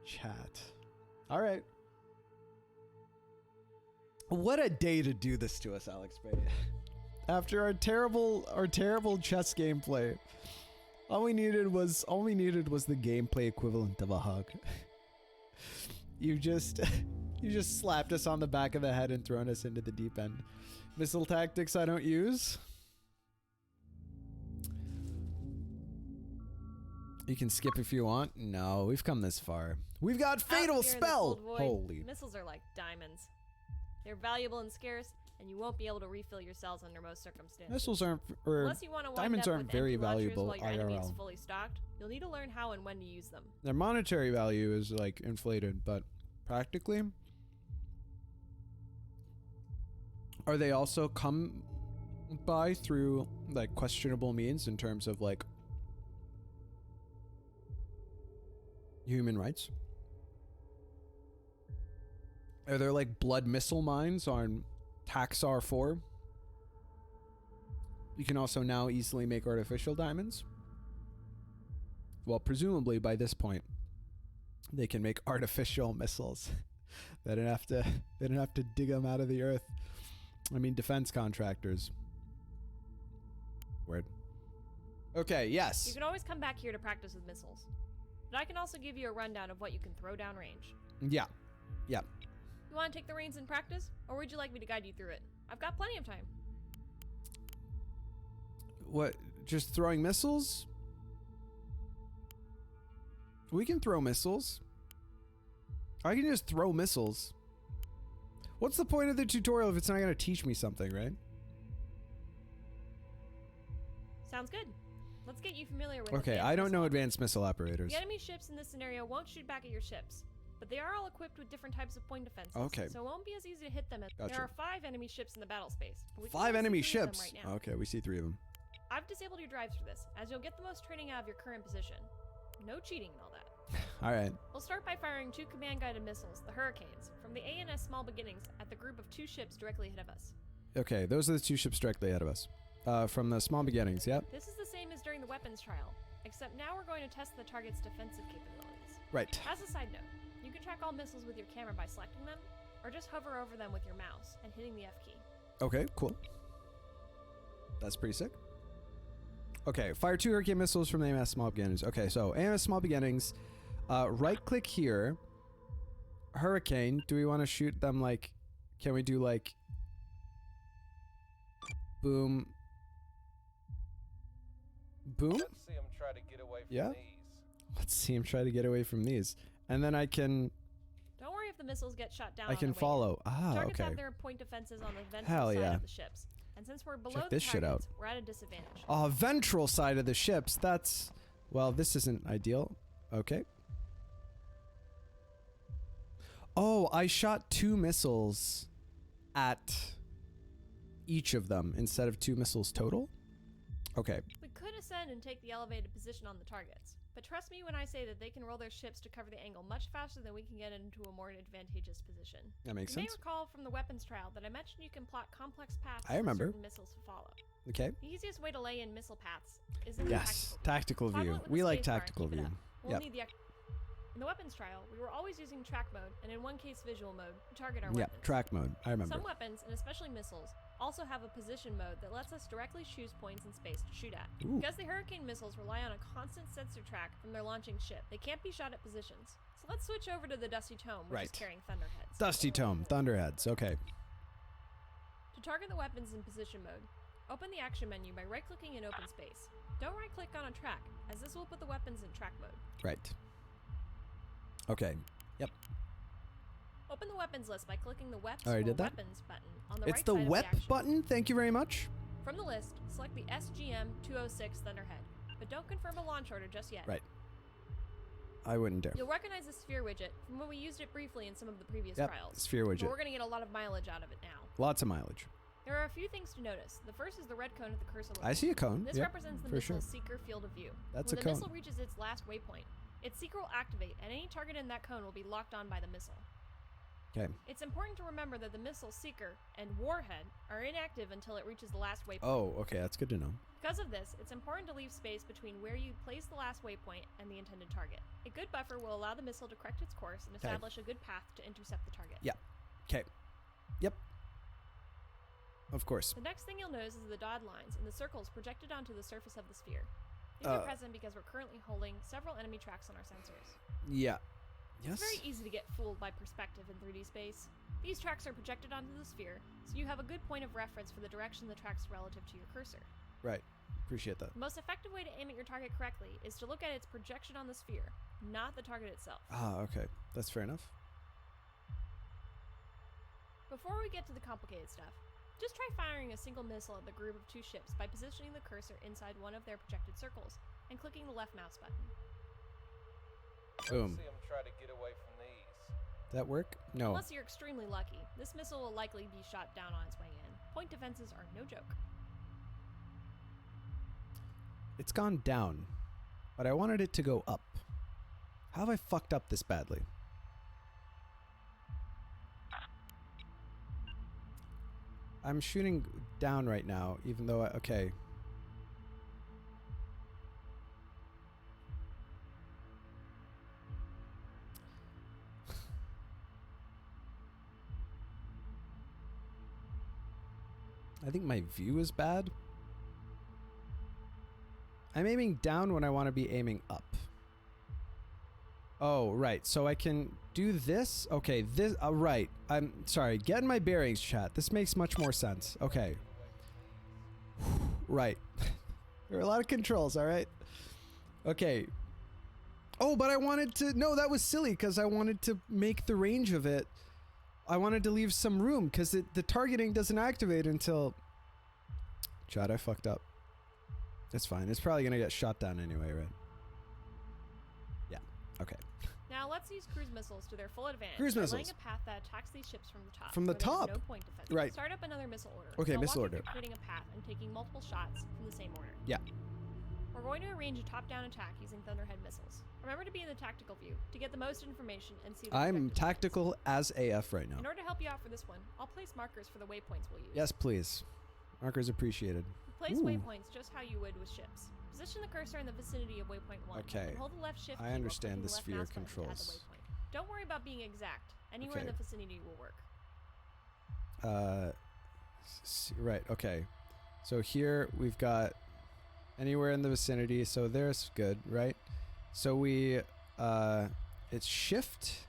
Chat. All right. What a day to do this to us, Alex Bay. After our terrible chess gameplay, all we needed was the gameplay equivalent of a hug. You just slapped us on the back of the head and thrown us into the deep end. Missile tactics I don't use. You can skip if you want. No, we've come this far. We've got fatal Out here in the spell. cold void, Holy. missiles are like diamonds. They're valuable and scarce, and you won't be able to refill your cells under most circumstances. Missiles aren't, or Unless you want to wind diamonds up aren't with very empty launchers valuable while your enemy is IRL. fully stocked, you'll need to learn how and when to use them. Their monetary value is like inflated, but practically, are they also come by through like questionable means in terms of like human rights? Are there like blood missile mines on Taxar 4? You can also now easily make artificial diamonds. Well, presumably by this point, they can make artificial missiles. They didn't have to dig them out of the earth. I mean, defense contractors. Word. Okay, You yes. can always come back here to practice with missiles. But I can also give you a rundown of what you can throw down range. Yeah. Yeah. You want to take the reins in practice, or would you like me to guide you through it? I've got plenty of time. What? Just throwing missiles? We can throw missiles. I can just throw missiles. What's the point of the tutorial if it's not going to teach me something, right? Sounds good. Let's get you familiar with Okay, advanced I don't know missile advanced missile operators. The enemy ships in this scenario won't shoot back at your ships, but they are all equipped with different types of point defenses. Okay. So it won't be as easy to hit them as Gotcha. there are 5 enemy ships in the battle space. but we can 5 only see enemy 3 of them ships. Right now. Okay, we see 3 of them. I've disabled your drives for this, as you'll get the most training out of your current position. No cheating and all that. All right. We'll start by firing 2 command-guided missiles, the Hurricanes, from the ANS Small Beginnings at the group of 2 ships directly ahead of us. Okay, those are the 2 ships directly ahead of us. From the small beginnings, yep. This is the same as during the weapons trial, except now we're going to test the target's defensive capabilities. Right. As a side note, you can track all missiles with your camera by selecting them, or just hover over them with your mouse and hitting the F key. Okay, cool. That's pretty sick. Okay, fire 2 hurricane missiles from the AMS small beginnings. Okay, so AMS small beginnings. Right click here. Hurricane. Do we want to shoot them like... Can we do like... Boom. Boom? Let's see him try to get away from Yeah. these. Let's see him try to get away from these. And then I can... Don't worry if the missiles get shot down. I on can their way follow. in. Ah, Targets okay. have their point defenses on the ventral Hell side yeah. of the ships. And since we're below Check the this shit out. targets, we're at a disadvantage. Oh, ventral side of the ships. That's... Well, this isn't ideal. Okay. Oh, I shot 2 missiles at each of them instead of 2 missiles total? Okay. We could ascend and take the elevated position on the targets, but trust me when I say that they can roll their ships to cover the angle much faster than we can get into a more advantageous position. That makes You may sense. recall from the weapons trial that I mentioned you can plot complex paths I remember. for certain missiles to follow. Okay. The easiest way to lay in missile paths is in Yes. the Tactical Toggle view. it with We the like spacebar and tactical keep it view. up. We'll Yep. need the in the weapons trial, we were always using track mode, and in one case visual mode, to target our Yeah, weapons. track mode. I remember. Some weapons, and especially missiles, also have a position mode that lets us directly choose points in space to shoot at. Ooh. Because the Hurricane missiles rely on a constant sensor track from their launching ship, they can't be shot at positions. So let's switch over to the Dusty Tome, which Right. is carrying Thunderheads. Dusty Tome. Thunderheads. Okay. To target the weapons in position mode, open the action menu by right-clicking in open space. Don't right-click on a track, as this will put the weapons in track mode. Right. Okay. Yep. Open the weapons list by clicking the Weps Already or did that. Weapons button on the It's right the side of the WEP action button. Thank you very much. From the list, select the SGM-206 Thunderhead, but don't confirm a launch order just yet. Right. I wouldn't dare. You'll recognize the sphere widget from when we used it briefly in some of the previous Yep. trials. Sphere But widget. we're going to get a lot of mileage out of it now. Lots of mileage. There are a few things to notice. The first is the red cone at the cursor level. I see a cone. This Yep, represents the for sure. missile's seeker field of view. That's when a the cone. missile reaches its last waypoint, its seeker will activate, and any target in that cone will be locked on by the missile. Okay. It's important to remember that the missile seeker and warhead are inactive until it reaches the last waypoint. Oh, okay. That's good to know. Because of this, it's important to leave space between where you place the last waypoint and the intended target. A good buffer will allow the missile to correct its course and Okay. establish a good path to intercept the target. Yeah. Okay. Yep. Of course. The next thing you'll notice is the dotted lines and the circles projected onto the surface of the sphere. These are present because we're currently holding several enemy tracks on our sensors. Yeah. Yes. It's very easy to get fooled by perspective in 3D space. These tracks are projected onto the sphere, so you have a good point of reference for the direction the track's relative to your cursor. Right. Appreciate that. The most effective way to aim at your target correctly is to look at its projection on the sphere, not the target itself. Ah, okay. That's fair enough. Before we get to the complicated stuff, just try firing a single missile at the group of 2 ships by positioning the cursor inside one of their projected circles and clicking the left mouse button. Boom. Let's see him try to get away from these. Does that work? No. Unless you're extremely lucky, this missile will likely be shot down on its way in. Point defenses are no joke. It's gone down, but I wanted it to go up. How have I fucked up this badly? I'm shooting down right now, even though okay. I think my view is bad. I'm aiming down when I want to be aiming up. Oh, right. So I can do this. Okay, this. Right. I'm sorry. Getting my bearings, chat. This makes much more sense. Okay. Right. There are a lot of controls, all right? Okay. Oh, but I wanted to... No, that was silly because I wanted to make the range of it. I wanted to leave some room because the targeting doesn't activate until... Chat, I fucked up. It's fine. It's probably going to get shot down anyway, right? Yeah. Okay. Now let's use cruise missiles to their full advantage. Cruise by missiles. laying a path that attacks these ships from the top. From the where there's top? No point defense. Right. Start up another missile order. Okay, I'll missile walk you order. through creating a path and taking multiple shots from the same order. Yeah. We're going to arrange a top-down attack using Thunderhead missiles. Remember to be in the tactical view to get the most information and see the I'm projected tactical as AF right now. waypoints. In order to help you out for this one, I'll place markers for the waypoints we'll use. Yes, please. Markers appreciated. Place Ooh. waypoints just how you would with ships. Position the cursor in the vicinity of waypoint 1. Okay. And hold the left shift key I while understand clicking the left sphere mouse button to add the controls. waypoint. Don't worry about being exact. Anywhere in Okay. the vicinity will work. Right, okay. So here we've got anywhere in the vicinity, so there's good, right? So we, it's shift.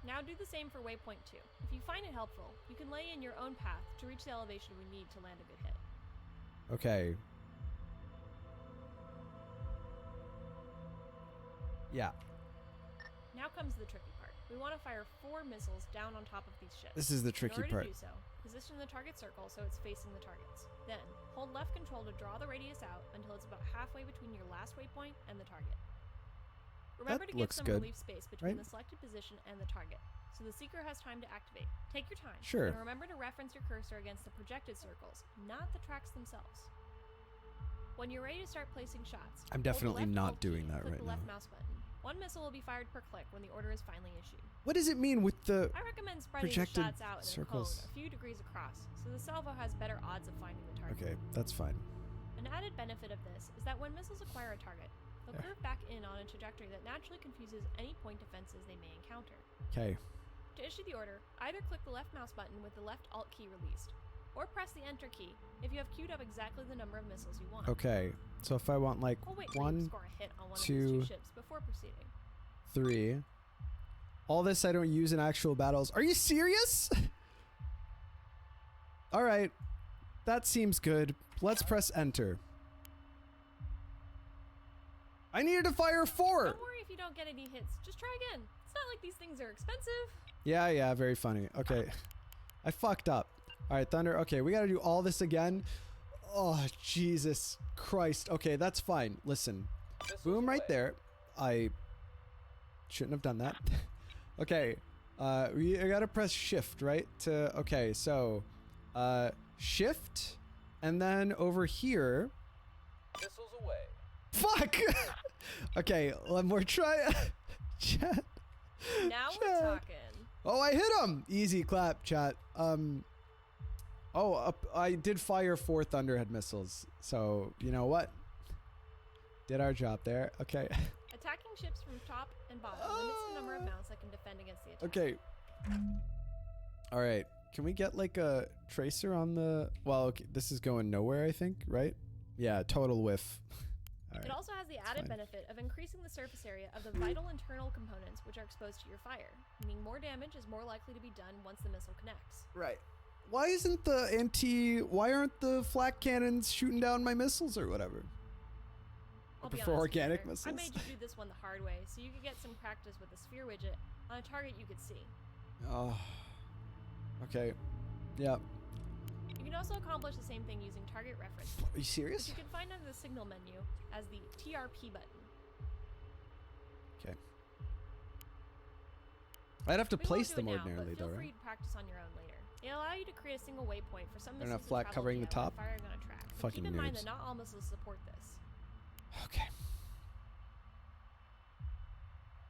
Now do the same for waypoint 2. If you find it helpful, you can lay in your own path to reach the elevation we need to land a good hit. Okay. Yeah. Now comes the tricky part. We want to fire 4 missiles down on top of these ships. This is the tricky In order part. to do so, position the target circle so it's facing the targets. Then, hold left control to draw the radius out until it's about halfway between your last waypoint and the target. Remember That to give looks some good, relief space between right? the selected position and the target, so the seeker has time to activate. Take your time. Sure. And remember to reference your cursor against the projected circles, not the tracks themselves. When you're ready to start placing shots, I'm hold the definitely left not Alt key, doing that click right the left now. mouse button. 1 missile will be fired per click when the order is finally issued. What does it mean with the... I recommend spreading the projected shots out in circles. a cone a few degrees across, so the salvo has better odds of finding the target. Okay, that's fine. An added benefit of this is that when missiles acquire a target, they'll Yeah. curve back in on a trajectory that naturally confuses any point defenses they may encounter. Okay. To issue the order, either click the left mouse button with the left Alt key released, or press the Enter key if you have queued up exactly the number of missiles you want. Okay. So if I want like We'll wait till you 1, score a hit on one of 2, these 2 ships before proceeding. 3. All this I don't use in actual battles. Are you serious? All right. That seems good. Let's press enter. I needed to fire 4. Don't worry if you don't get any hits, just try again. It's not like these things are expensive. Yeah, very funny. Okay. I fucked up. All right, Thunder. Okay, we got to do all this again. Oh, Jesus Christ. Okay, that's fine. Listen. Missiles Boom right away. there. I shouldn't have done that. Okay. We got to press shift, right? Okay, so shift and then over here. Missiles away. Fuck. Okay, one more try. Chat. Now Chat. we're talking. Oh, I hit him. Easy clap, chat. I did fire 4 Thunderhead missiles. So, you know what? Did our job there. Okay. Attacking ships from top and bottom limits the number of mounts that can defend against the attack. Okay. All right. Can we get like a tracer on the... Well, okay, this is going nowhere, I think, right? Yeah, total whiff. All It right. also has the added fine. benefit of increasing the surface area of the vital internal components which are exposed to your fire, meaning more damage is more likely to be done once the missile connects. Right. Why isn't the why aren't the flak cannons shooting down my missiles or whatever? I'll be prefer honest, organic Commander, missiles. I made you do this one the hard way, so you could get some practice with the sphere widget on a target you could see. Oh. Okay. Yeah. You can also accomplish the same thing using target reference, Are you which serious? you can find under the signal menu as the TRP button. Okay. I'd have to We won't place do them it now, ordinarily but feel though, free right? to practice on your own later. It'll allow you to create a single waypoint for some They're missiles not to flat travel covering the via when top? firing on a track. But Fucking keep in mind nerds. that not all missiles support this. Okay.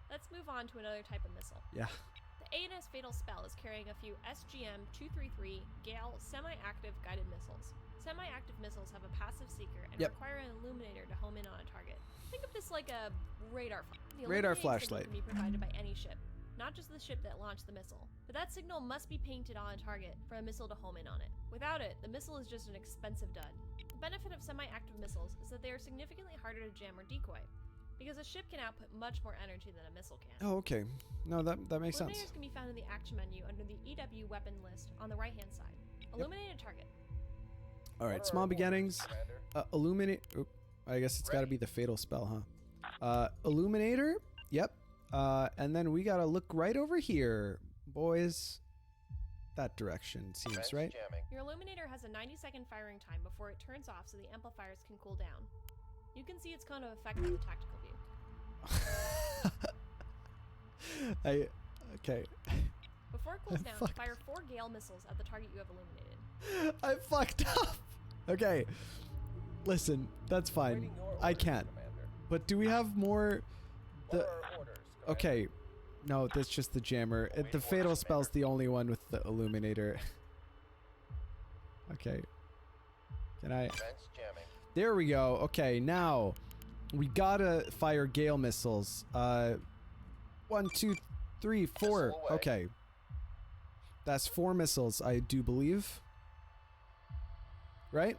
Let's move on to another type of missile. Yeah. The ANS Fatal Spell is carrying a few SGM-233 Gale semi-active guided missiles. Semi-active missiles have a passive seeker and Yep. require an illuminator to home in on a target. Think of this like a radar The Radar illuminating signal flashlight. can be provided by any ship, not just the ship that launched the missile. But that signal must be painted on a target for a missile to home in on it. Without it, the missile is just an expensive dud. The benefit of semi-active missiles is that they are significantly harder to jam or decoy, because a ship can output much more energy than a missile can. Oh, okay. No, that makes sense. Illuminators can be found in the action menu under the EW weapon list on the right-hand side. Illuminate a target. All What right, are small our orders, beginnings. Commander? Illuminate. Oop, I guess it's got to Ready. be the fatal spell, huh? Illuminator. Yep. And then we got to look right over here, boys. That direction seems Fence right. jamming. Your illuminator has a 90-second firing time before it turns off so the amplifiers can cool down. You can see its cone of effect in the tactical view. Okay. Before it cools down, Fuck. fire 4 Gale missiles at the target you have illuminated. I fucked up. Okay. Listen, that's fine. Awaiting your I orders, can't. Commander. But do we have more? What The are our orders, Commander? okay. No, that's just the jammer. Awaiting The fatal orders, spell's Commander. the only one with the illuminator. Okay. Can I? Fence jamming. There we go. Okay, now we gotta fire Gale missiles. 1, 2, 3, 4. Missile away. Okay. That's 4 missiles, I do believe. Right?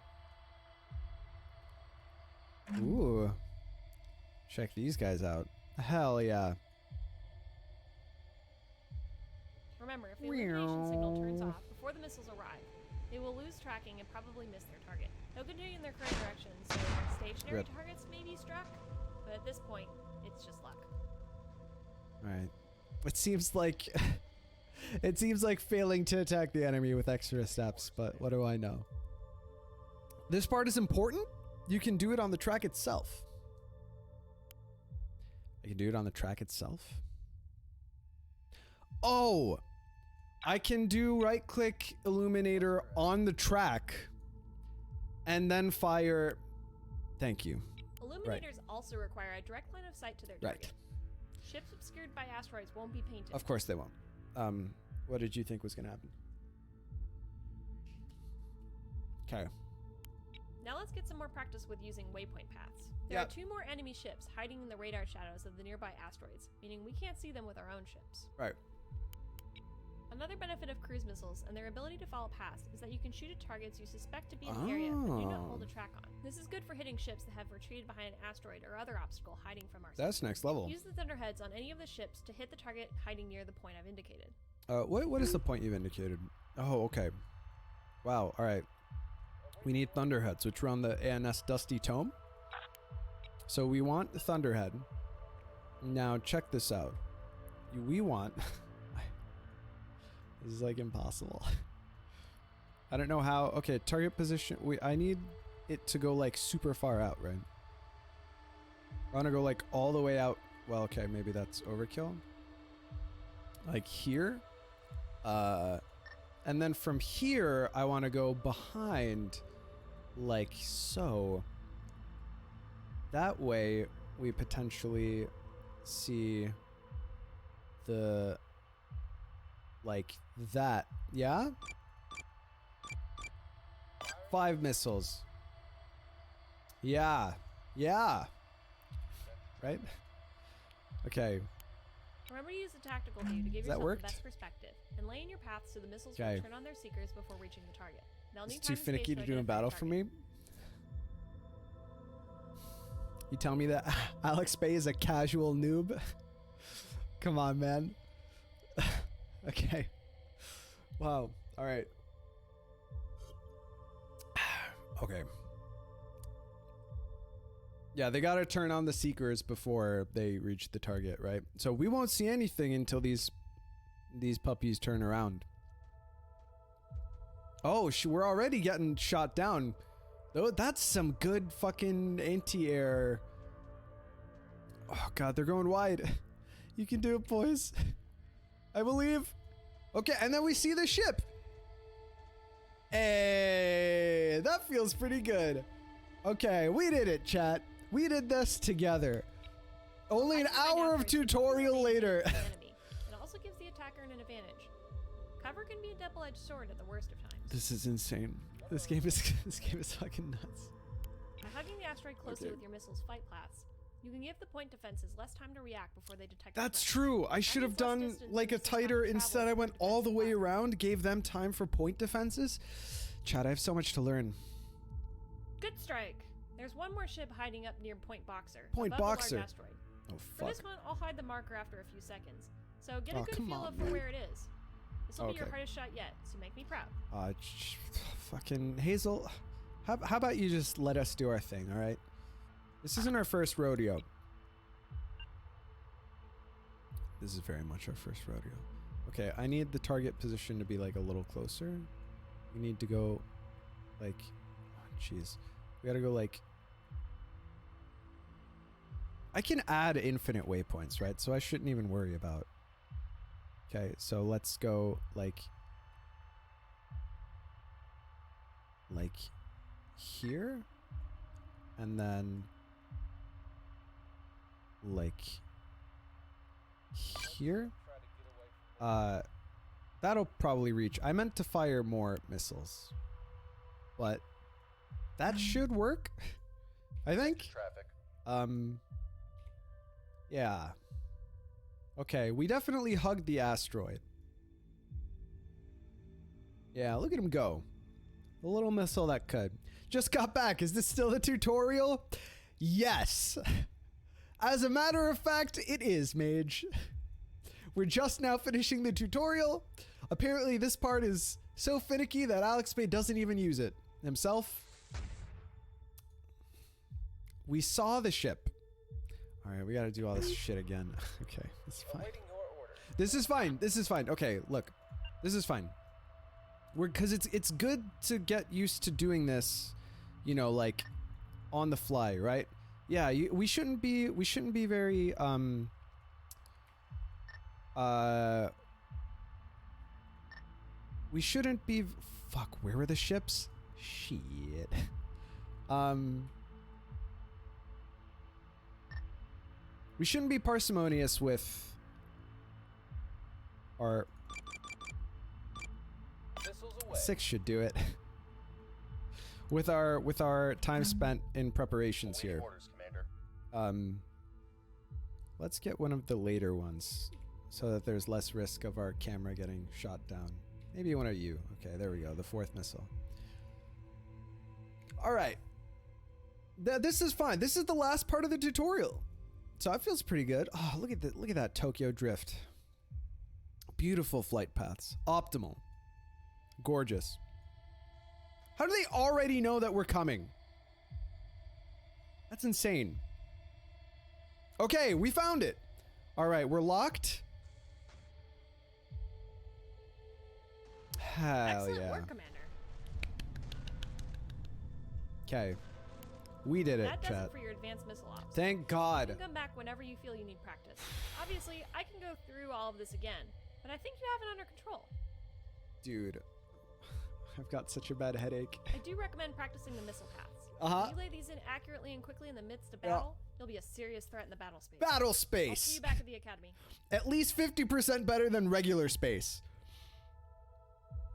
Ooh. Check these guys out. Hell yeah. Remember, if the illumination signal turns off before the missiles arrive, they will lose tracking and probably miss their target. They'll continue in their current direction, so stationary Rip. targets may be struck, but at this point, it's just luck. Alright. It seems like it seems like failing to attack the enemy with extra steps, but what do I know? This part is important. You can do it on the track itself. I can do it on the track itself. Oh! I can do right-click illuminator on the track and then fire. Thank you. Illuminators also require a direct line of sight to their target. Right. Ships obscured by asteroids won't be painted. Of course they won't. What did you think was going to happen? Okay. Now let's get some more practice with using waypoint paths. There are 2 more enemy ships hiding in the radar shadows of the nearby asteroids, meaning we can't see them with our own ships. Right. Another benefit of cruise missiles and their ability to follow past is that you can shoot at targets you suspect to be in the area but do not hold a track on. This is good for hitting ships that have retreated behind an asteroid or other obstacle hiding from our That's next level. Use the thunderheads on any of the ships to hit the target hiding near the point I've indicated. What is the point you've indicated? Oh, okay. Wow, alright. We need thunderheads, which are on the ANS Dusty Tome. So we want the thunderhead. Now check this out. We want... This is like impossible. I don't know how. Okay, target position. I need it to go like super far out, right? I want to go like all the way out. Well, okay, maybe that's overkill. Like here. And then from here, I want to go behind like so. That way, we potentially see the... like that. Yeah? 5 missiles. Yeah. Yeah. Right? Okay. Remember to use the tactical view to give That yourself worked? the best perspective, and lay in your path so the missiles Okay. will turn on their seekers before reaching the target. They'll It's need too time and space finicky to do in identify battle the for target. me. You tell me that Alex Bay is a casual noob? Come on, man. Okay. Wow. All right. Okay. Yeah, they gotta turn on the seekers before they reach the target, right? So we won't see anything until these puppies turn around. Oh, we're already getting shot down. Oh, that's some good fucking anti-air. Oh god, they're going wide. You can do it, boys. I believe. Okay, and then we see the ship. Hey, that feels pretty good. Okay, we did it, chat. We did this together. Only an hour of tutorial later. The enemy. It also gives the attacker an advantage. Cover can be a double-edged sword at the worst of times. This is insane. This game is fucking nuts. By hugging the asteroid closely Okay. with your missile's flight paths, you can give the point defenses less time to react before they detect. the That's threat. true. I should have means less done distance like a and less time to tighter. travel Instead, I went for all the way defensive around, gave them time for point defenses. Chad, I have so much to learn. Good strike. There's one more ship hiding up near Point Boxer. Point above the large Boxer. asteroid. Oh For fuck. this one, I'll hide the marker after a few seconds. So get a Oh, good come feel on, of for man. where it is. This will be your Okay. hardest shot yet, so make me proud. Fucking Hazel. How about you just let us do our thing, all right? This isn't our first rodeo. This is very much our first rodeo. Okay, I need the target position to be like a little closer. We need to go like, oh, jeez. We gotta go like, I can add infinite waypoints, right? So I shouldn't even worry about. Okay, so let's go like here, and then like here. That'll probably reach. I meant to fire more missiles, but that should work. I think. Traffic. Yeah. Okay, we definitely hugged the asteroid. Yeah, look at him go. The little missile that could. Just got back. Is this still the tutorial? Yes. As a matter of fact, it is, Mage. We're just now finishing the tutorial. Apparently, this part is so finicky that Alex Bay doesn't even use it himself. We saw the ship. All right, we got to do all this shit again. Okay, it's fine. Awaiting your order. This is fine. This is fine. Okay, look. This is fine. Because it's good to get used to doing this, you know, like on the fly, right? Yeah, we shouldn't be very we shouldn't be fuck, where were the ships? Shit. We shouldn't be parsimonious with our Missiles away. 6 should do it. with our time spent in preparations Awaiting here. orders, Commander. Let's get one of the later ones so that there's less risk of our camera getting shot down. Maybe one of you. Okay, there we go. The 4th missile. All right. This is fine. This is the last part of the tutorial. So it feels pretty good. Oh, look at that Tokyo drift. Beautiful flight paths. Optimal. Gorgeous. How do they already know that we're coming? That's insane. Okay, we found it. All right, we're locked. Hell Excellent yeah. work, Commander. Okay. We did it, That does chat. it for your advanced missile ops. Thank You God. can come back whenever you feel you need practice. Obviously, I can go through all of this again, but I think you have it under control. Dude, I've got such a bad headache. I do recommend practicing the missile paths. Uh-huh. If you lay these in accurately and quickly in the midst of Yeah. battle, you'll be a serious threat in the battle space. Battle I'll see space. you back at the academy. At least 50% better than regular space.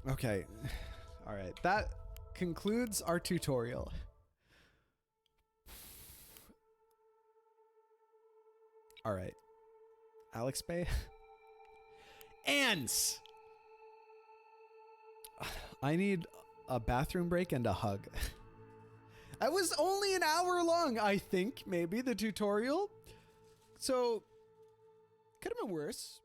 Okay. All right. That concludes our tutorial. All right. Alex Bay. Ants. I need a bathroom break and a hug. That was only an hour long, I think, maybe, the tutorial. So, could have been worse.